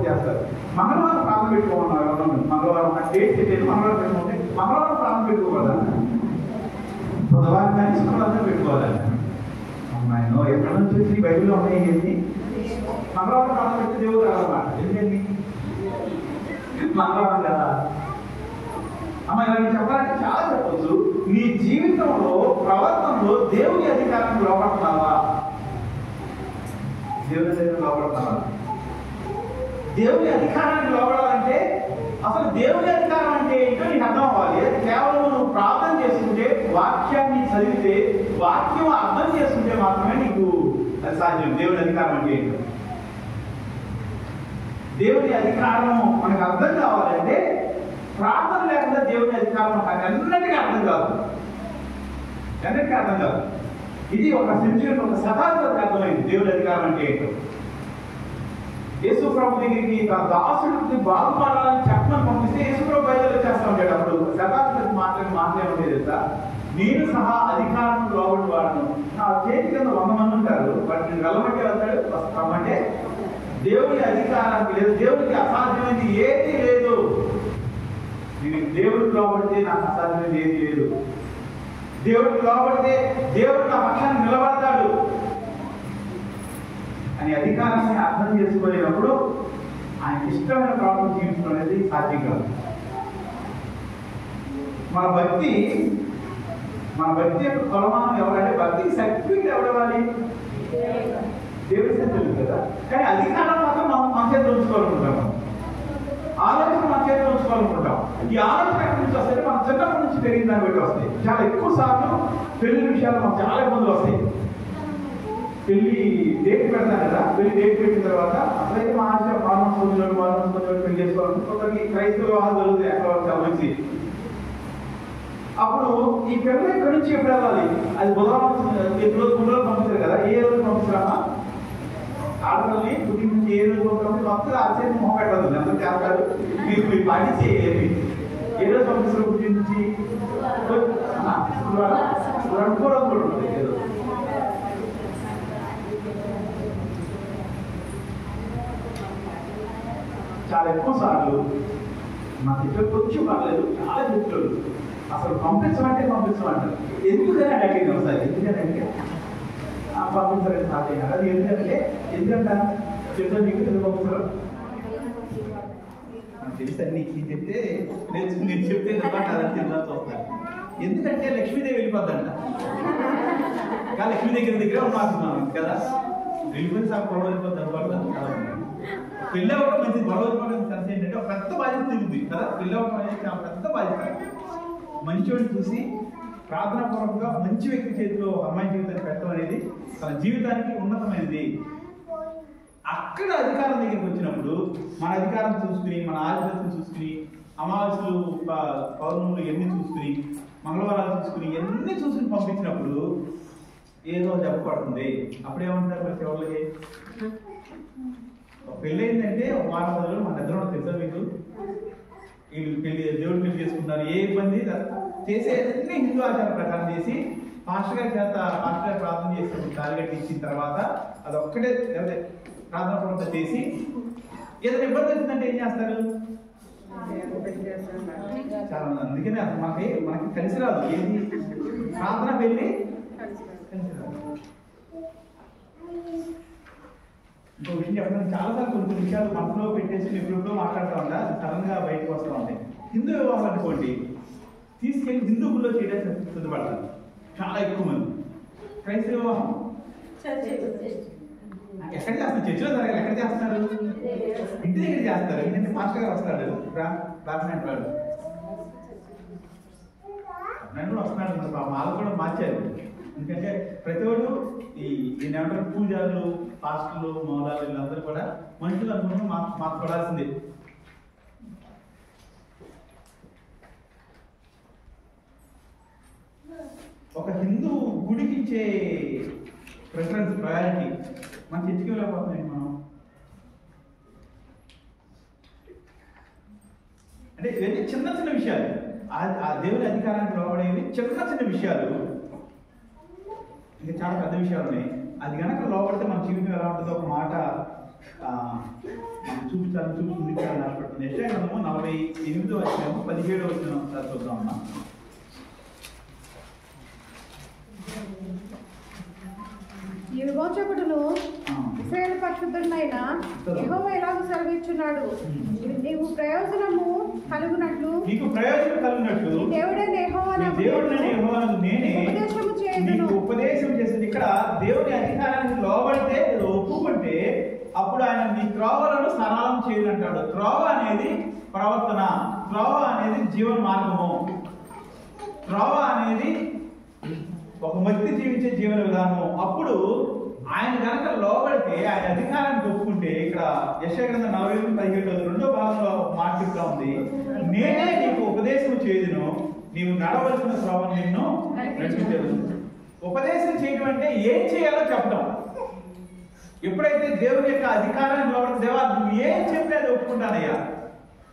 S1: చేస్తారు. మంగళవారం ప్రాణం పెట్టుకోమన్నారు. మంగళవారం డేట్ పెట్టేది మంగళవారం పెట్టుకుంటే మంగళవారం ప్రాణం పెట్టుకోవాలా, బుధవారం కానీ శుక్రవారం పెట్టుకోవాలా? అమ్మాయినో ఎక్కడ నుంచి వచ్చి బైబిల్లో ఉన్నాయి ఏంటి? మంగళవారం ప్రాణం పెట్టి దేవుడు రాదన్నమాట. ఎందుకండి మంగళవారం కదా. అమ్మాయి ఇలా చెప్పాలంటే చాలా చెప్పచ్చు. నీ జీవితంలో ప్రవర్తనలో దేవుని అధికారానికి లోపడుతున్నావా? దేవుని దగ్గర లోపడుతున్నావా? దేవుని అధికారానికి లోపడాలంటే అసలు దేవుని అధికారం అంటే ఏంటో నీకు అర్థం అవ్వాలి. కేవలం నువ్వు ప్రార్థన చేసుకుంటే, వాక్యాన్ని చదివితే, వాక్యం అర్థం చేసుకుంటే మాత్రమే నీకు అది సాధ్యం. దేవుని అధికారం అంటే ఏంటో, దేవుని అధికారం మనకు అర్థం కావాలంటే ప్రార్థన లేకుండా దేవుని అధికారం మనకు ఎన్నటికీ అర్థం కాదు, ఎన్నటికీ అర్థం కాదు. ఇది ఒక సెంచురీ, ఒక శతాబ్దానికి అర్థమైంది దేవుని అధికారం అంటే ఏంటో. యేసు ప్రభు దగ్గరికి తన దాసుడికి బాగుపడాలని చెప్పమని పంపిస్తే యేసు ప్రభు బయలు చేస్తా ఉంటాడు. అప్పుడు శతాబ్దానికి మాట్లాడేది తెలుసా? నేను సహా అధికారం లోబడి వాడను. నా చేతి కింద 100 మంది ఉంటారు, వాటిని వెళ్ళమంటే వెళ్తాడు, వస్తామంటే దేవుని అధికారానికి లేదు, దేవుడికి అసాధ్యమైంది ఏది లేదు. నేను దేవుడికి లోబడితే నాకు అసాధ్యమైంది ఏది లేదు. దేవుడికి లోబడితే దేవుడు నా పక్షాన్ని నిలబడతాడు అని అధికారాన్ని అర్థం చేసుకోలేనప్పుడు ఆయన ఇష్టమైన ప్రాబ్లం జీవించడం అనేది సాధ్యం కాదు. మన భక్తి మన భక్తి యొక్క కొలమానం ఎవరంటే భక్తికి సర్టిఫికేట్ ఎవరివ్వాలి? దేవుడి తెలుసు కదా. కానీ అధికారం మాత్రం మనం మన చేతిలో ఉంచుకోవాలనుకుంటాం, ఆలోచన మన చేతిలో ఉంచుకోవాలనుకుంటాం. ఈ ఆలోచన ఎక్కడి నుంచి వస్తే మన చిన్నప్పటి నుంచి పెరిగిన దాన్ని బట్టి వస్తాయి. చాలా ఎక్కువ సార్లు పెళ్లి విషయాలు మనకు చాలా ఇబ్బందులు వస్తాయి. పెళ్లి డేట్ పెడతాను కదా, పెళ్లి డేట్ పెట్టిన తర్వాత అసలైతే మా ఆశ వారం పెళ్లి చేసుకోవాలని కొందరికి క్రైస్తవ వివాహాలు జరుగుతాయి ఎక్కడ చాలా మంచి. అప్పుడు ఈ పెళ్ళి ఎక్కడి నుంచి ఎప్పుడు వెళ్ళాలి? అది బుధవారం రోజు పంపిస్తారు కదా, ఏ రోజు పంపిస్తామా? ఆడపిల్లని పుట్టి నుంచి ఏ రోజు పంపిస్తాము? భక్తులు ఆశ్చర్యం మొహం పెట్టదు, ఎంత చేస్తారు మీరు పాటించి ఏ రోజు పంపిస్తారు? పుట్టి నుంచి 2 రోజులు కూడా ఉంటుంది. ఏదో చాలా ఎక్కువ సార్లు మా చెప్పే కొంచెం పర్లేదు, చాలా చెప్తాడు అసలు పంపించమంటారు. ఎందుకని అడిగింది ఒకసారి, ఎందుకంటే పంపించాలని సాధ్యం కాదు. అది ఎందుకంటే చెప్తాను మీకు ఎందుకు పంపిస్తారు తెలుసా? నీకు చెప్తే నేను చెప్తే అదని తిన్నాను చూస్తాను. ఎందుకంటే లక్ష్మీదేవి వెళ్ళిపోద్దంట. కానీ లక్ష్మీదేవి దగ్గర మాట్లాడుతున్నాను కదా, వెళ్ళిపోయి సార్ గొడవ వెళ్ళిపోద్ది అనుకోవడం. పెళ్ళి అవ్వడం మంచి గొడవ వెళ్ళిపోవడం కలిసి ఏంటంటే ఒక పెద్ద బాధ్యత తిరుగుతుంది కదా. పెళ్ళి అవ్వడం అనేది చాలా పెద్ద బాధ్యత. మంచివాడిని చూసి ప్రార్థనాపూర్వకంగా మంచి వ్యక్తి చేతిలో అమ్మాయి జీవితాన్ని పెట్టడం అనేది తన జీవితానికి ఉన్నతమైనది. అక్కడ అధికారం దగ్గరికి వచ్చినప్పుడు మన అధికారం చూసుకుని, మన ఆధిపత్యం చూసుకుని, అమావాస్యలు పౌర్ణములు ఎన్ని చూసుకుని, మంగళవారాలు చూసుకుని, ఎన్ని చూసుకుని పంపించినప్పుడు ఏదో చెప్పబడుతుంది. అప్పుడేమంటారు మరి ఎవరికి? పెళ్ళి ఏంటంటే ఒక వారం రోజులు మన దగ్గర తెలుసా మీకు? వీళ్ళు పెళ్లి దేవుడు పెళ్లి చేసుకుంటారు, ఏ ఇబ్బంది చేసే అన్ని హిందూ ఆచారం ప్రకారం చేసి పాస్టర్ గారి ప్రార్థన చేసి తాలిగట్టి ఇచ్చిన తర్వాత అది ఒక్కటే ప్రార్థన పూర్వక చేసి ఏదైనా ఇబ్బంది వచ్చిందంటే ఏం చేస్తారు? చాలా మంది అందుకనే అసలు మనకి కలిసి రాదు. ఏది ప్రార్థన వెళ్ళి కలిసి రాదు. ఇంకో విషయం చెప్పడానికి చాలాసార్లు కొన్ని విషయాలు మనసులో పెట్టేసి ఎప్పుడెప్పుడో మాట్లాడుతూ ఉంటా, అది సడన్ గా బయటకు వస్తూ ఉంటాయి. హిందూ వివాహం అనుకోండి, తీసుకెళ్లి హిందూ గుళ్ళో చేయడానికి సిద్ధపడతారు చాలా ఎక్కువ మంది. క్రైస్తవ వివాహం ఎక్కడ చేస్తారు? చర్చిలో జరగాలి. ఎక్కడ చేస్తారు? ఇంటి దగ్గర చేస్తారు. ఎందుకంటే మాస్టర్ గారు వస్తాడు, బ్రాహ్మణ వాడు నన్ను వస్తున్నాడు. వాళ్ళు కూడా మార్చారు. ఎందుకంటే ప్రతి ఒడు ఏమంటారు, పూజారులు, పాస్టర్లు, మౌలాలు వీళ్ళందరూ కూడా మనుషులు అనుకుని మాకు పడాల్సిందే. ఒక హిందూ గుడికి ఇచ్చే ప్రిఫరెన్స్, ప్రయారిటీ మన చర్చికి వెళ్ళకపోతున్నాయి మనం. అంటే ఇవన్నీ చిన్న చిన్న విషయాలు, ఆ దేవుని అధికారానికి లోపడేవి చిన్న చిన్న విషయాలు. ఇంకా చాలా పెద్ద విషయాలు ఉన్నాయి. అది కనుక లోపడితే మన జీవితం ఎలా ఉంటుందో ఒక మాట మనం చూపించాలని ఆశపడుతుంది. యెషయా గ్రంథము 48వ అధ్యాయము 17వ వచనం ఒకసారి చూద్దాం అమ్మా.
S2: ఈ విమోచకుడును ఇశ్రాయేలు పరిశుద్ధుడైన యెహోవా ఇలాగ సెలవిచ్చున్నాడు, నీకు ప్రయోజనం కలుగునట్లు దేవుడైన యెహోవా నేనే
S1: ఉపదేశం చేసింది. ఇక్కడ దేవుని అధికారానికి లోబడితే ఒప్పుకుంటే అప్పుడు ఆయన నీ త్రోవలను సరళం చేయాలంటాడు. త్రోవ అనేది ప్రవర్తన, త్రోవ అనేది జీవన మార్గము, త్రోవ అనేది ఒక వ్యక్తి జీవించే జీవన విధానము. అప్పుడు ఆయన కనుక లోబడితే, ఆయన అధికారానికి ఒప్పుకుంటే, ఇక్కడ యెషయా గ్రంథం 48:17 రెండో భాగంలో ఒక మాట చెప్తా ఉంది, నేనే నీకు ఉపదేశం చేయుదును, నీవు నడవలసిన త్రోవను నిన్ను నడిపించదు. ఉపదేశం చేయడం అంటే ఏం చేయాలో చెప్పడం. ఎప్పుడైతే దేవుని యొక్క అధికారాన్ని లోబడి, దేవా నువ్వు ఏం చెప్పి అది ఒప్పుకుంటానయ్యా,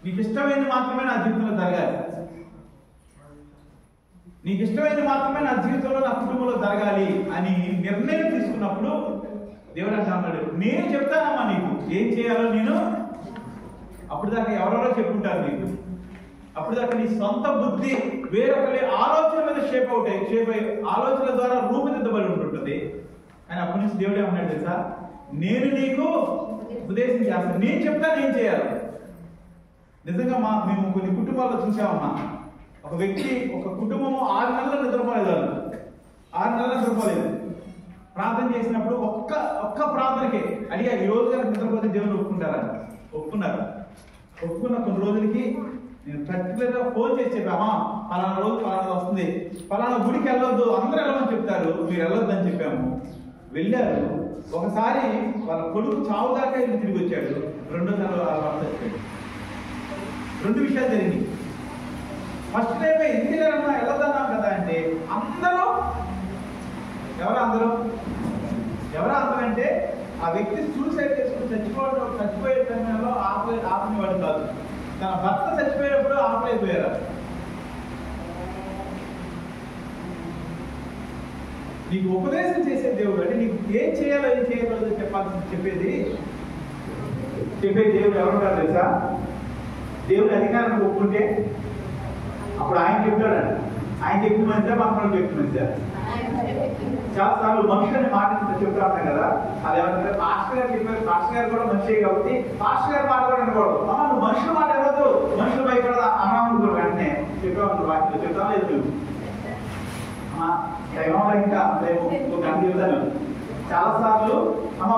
S1: నీకు ఇష్టమైంది మాత్రమే నా జీవితంలో జరగాలి, నీకు ఇష్టమైంది మాత్రమే నా జీవితంలో, నా కుటుంబంలో జరగాలి అని నిర్ణయం తీసుకున్నప్పుడు దేవుడు అంటున్నాడు, నేను చెప్తానమ్మా నీకు ఏం చేయాలో. నేను అప్పుడు దాకా ఎవరెవరో చెప్పుకుంటారు నీకు, అప్పుడు దాకా నీ సొంత బుద్ధి వేరొకరి ఆలోచన మీద షేప్ అయ్యి ఆలోచనల ద్వారా రూపుదిద్దబడి ఉంటుంటుంది. కానీ అప్పటి నుంచి దేవుడు ఏమన్నాడు తెలుసా, నేను నీకు ఉపదేశం చేస్తాను, నేను చెప్తాను ఏం చేయాలి. నిజంగా మేము కొన్ని కుటుంబాల్లో చూసామమ్మా, ఒక వ్యక్తి, ఒక కుటుంబము 6 నెలలు నిద్రపోలేదు. ఒక్క ప్రార్థనకే అడిగా ఈ రోజు కనుక నిద్రపోతే దేవుని ఒప్పుకుంటారా? ఒప్పుకున్నారు. ఒప్పుకున్న కొన్ని రోజులకి నేను పర్టికులర్గా ఫోన్ చేసి చెప్పామా పలానా రోజు పలానా వస్తుంది, పలానా గుడికి వెళ్ళొద్దు, అందరూ వెళ్ళమని చెప్తారు, మీరు వెళ్ళొద్దు అని చెప్పాము. వెళ్ళారు. ఒకసారి వాళ్ళ కొడుకు చావు దాకా వెళ్ళి తిరిగి వచ్చాడు. రెండోసారి వాళ్ళ భర్త చచ్చిపోయాడు. 2 విషయాలు జరిగింది. ఫస్ట్ టైం ఎందుకు వెళ్ళారన్నా వెళ్ళొద్దన్నాం కదా అంటే అందరూ ఎవరు అందరూ అంటే ఆ వ్యక్తి సూసైడ్ చేసుకుని చచ్చిపోయే సమయంలో ఆపేవాడు కాదు. తన భర్త చచ్చిపోయేటప్పుడు ఆపలేకపోయారు. నీకు ఉపదేశం చేసే దేవుడు అంటే నీకు ఏం చేయాలో ఏం చేయకూడదు చెప్పేది దేవుడు ఎవరుంటారు తెలుసా? దేవుడి అధికారాన్ని ఒప్పుకుంటే అప్పుడు ఆయన చెప్తాడండి. ఆయన చెప్పిన మంచిదా మనకు చెప్పిన మంచిదా? చాలా సార్లు మనుషులని మాట చెప్తా ఉంటాం కదా, అది ఏమంటే పాస్టర్ గారు చెప్పారు, పాస్టర్ గారు కూడా మంచిదే కాబట్టి పాస్టర్ గారు మాట కూడా అనకూడదు. నువ్వు మనుషులు మాట ఇవ్వద్దు, మనుషులు భయపడదా అన్నాను. వెంటనే చెప్పాము వాటిలో చెప్తా లేదు దైవంలో ఇంకా చెప్తాను. చాలా సార్లు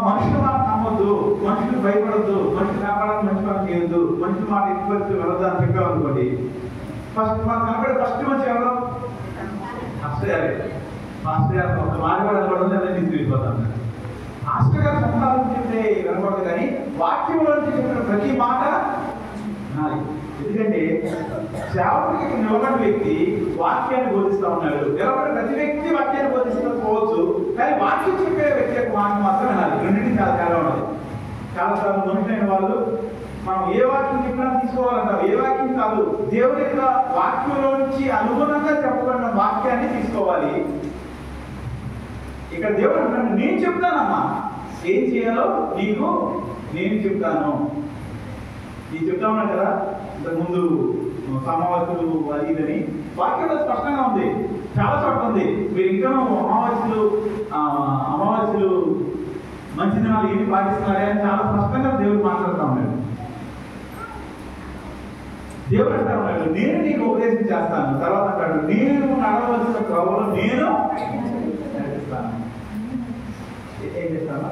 S1: మనుషుల మాట నమ్మొద్దు, మనుషులు భయపడద్దు, మనుషులు కాపాడాలని మంచి పని చేయొద్దు, మనుషుల మాట ఇటువంటి వెళ్ళొద్దు అని చెప్పామనుకోండి. ఫస్ట్ మంచి ఎవరు? పాస్టర్ గారు. పాస్టర్ గారు ఒక మాట కూడా వెళ్ళకూడదు, తీసుకెళ్ళిపోతాను. పాస్టర్ గారు సంతానం చెప్తే వినకూడదు, కానీ వాక్యంలో చెప్పిన ప్రతి మాట వినాలి. ఎందుకంటే సేవకుడికి నిలబడిన వ్యక్తి వాక్యాన్ని బోధిస్తూ ఉన్నాడు. నిలబడిన ప్రతి వ్యక్తి వాక్యాన్ని బోధిస్తూ కానీ వాక్యం చెప్పే వ్యక్తి యొక్క మాట మాత్రం వినాలి. రెండింటికి చాలా తేడా ఉన్నది. చాలాసార్లు మనుషులైన వాళ్ళు మనం ఏ వాక్యం చెప్పినా తీసుకోవాలంటారు. ఏ వాక్యం కాదు, దేవుడి యొక్క వాక్యంలో నుంచి అనుగుణంగా చెప్పబడిన వాక్యాన్ని తీసుకోవాలి. ఇక్కడ దేవుడు అంటాడు, నేను చెప్తానమ్మా ఏం చేయాలో నీకు నేను చెప్తాను. నేను చెప్తా ఉన్నాను కదా ఇంతకుముందు సమావేశాలు అది ఇదని వాక్యంలో స్పష్టంగా ఉంది. చాలా చోట్ల ఉంది. మీరు ఇంకా అమావాస్యలు మంచి దినాలు ఏమి పాటిస్తున్నారే అని చాలా స్పష్టంగా దేవుడు మాట్లాడుతూ ఉన్నాడు. దేవుడు అంటా ఉన్నాడు, నేను నీకు ఉపదేశం చేస్తాను. తర్వాత అంటాడు, నేను నడవలసిన త్రోవలో నేను నడిపిస్తాను. ఏం చేస్తాను?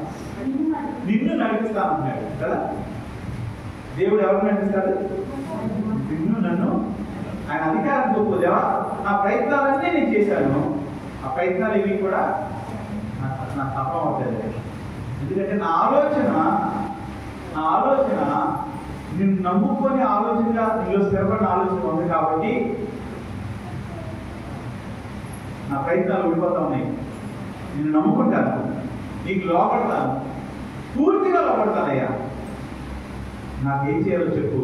S1: నిన్ను నడిపిస్తాను అన్నాడు కదా. దేవుడు ఎవరు నడిపిస్తాడు? నిన్ను నన్ను. ఆయన అధికారం గొప్పదేవా, నా ప్రయత్నాలన్నీ నేను చేశాను. ఆ ప్రయత్నాలు ఇవి కూడా నా సఫలం అవుతుంది. ఎందుకంటే నా ఆలోచన నిన్ను నమ్ముకొని ఆలోచనగా నీలో స్థిరపడిన ఆలోచన ఉంది కాబట్టి నా ప్రయత్నాలు విడిపోతా ఉన్నాయి. నిన్ను నమ్ముకుంటాను, నీకు లోపడతాను, పూర్తిగా లోపడతానయ్యా. నాకేం చేయాలో చెప్పు,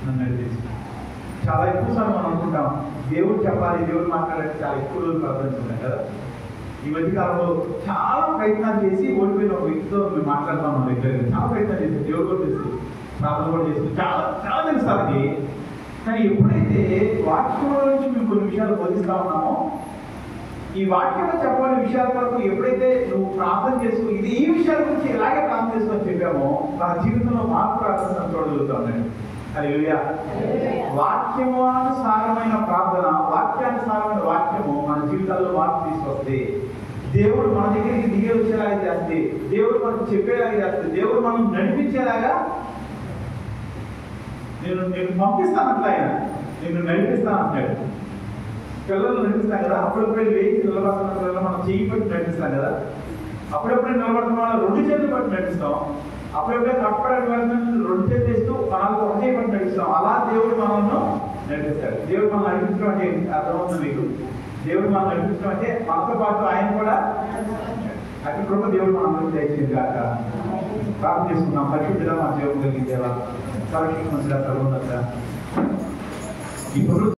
S1: నన్ను నడిపించు. చాలా ఎక్కువ సార్లు మనం అనుకుంటాం దేవుడు చెప్పాలి, దేవుడు మాట్లాడాలి, చాలా ఎక్కువ రోజులు ప్రార్థించున్నాం కదా. ఈ మధ్య కాలంలో చాలా ప్రయత్నాలు చేసి ఓడిపోయిన ఒక వ్యక్తితో మేము మాట్లాడుతాం. మన దగ్గర చాలా ప్రయత్నాలు చేసి దేవుడు కూడా చేస్తూ ప్రార్థన కూడా చేస్తూ చాలా తెలుస్తానికి. కానీ ఎప్పుడైతే వాక్యంలో నుంచి మేము కొన్ని విషయాలు బోధిస్తా ఉన్నామో, ఈ వాక్యంలో చెప్పబడిన విషయాల వరకు ఎప్పుడైతే నువ్వు ప్రార్థన చేస్తూ ఈ విషయాల గురించి ఎలాగే ప్రార్థన చేసుకొని చెప్పామో మన జీవితంలో మార్పు రావాల్సిన చూడగలుగుతాం. హల్లెలూయా. వాక్యమానుసారమైన ప్రార్థన, వాక్యానుసారమైన వాక్యము మన జీవితాల్లో మార్పు తీసుకొస్తే, దేవుడు మన దగ్గరికి దిగి వచ్చేలాగా చేస్తే, దేవుడు మనకు చెప్పేలాగా చేస్తే, దేవుడు మనం నడిపించేలాగా నేను పంపిస్తాను అట్లా, ఆయన నిన్ను నడిపిస్తాను అంటాడు. పిల్లలు నడిపిస్తాం కదా, అప్పుడప్పుడు వేసి నిలబడుతున్న పిల్లలు మనం చెయ్యి పట్టి నడిపిస్తాం కదా. అప్పుడప్పుడే నిలబడుతున్న వాళ్ళు 2 చేతులు పట్టి నడిపిస్తాం. అప్పుడప్పుడే కప్పడానికి వెళ్ళిన 2 చేతులు వేస్తూ మనకు 1 చేయి పట్టి నడిపిస్తాం. అలా దేవుడు మనల్ని నడిపిస్తాడు. దేవుడు మనం నడిపించడం అంటే అర్థమవుతుంది మీకు. దేవుడు మనం నడిపించడం అంటే మనతో పాటు ఆయన కూడా అటు కృప దేవుడు మనం దయచేది కాక. ప్రార్థన చేసుకున్నాం. పరిశుద్ధిగా మా జీవం కలిగిందేవా, సరక్షణ మంచిగా సర్వోన్నత ఇప్పుడు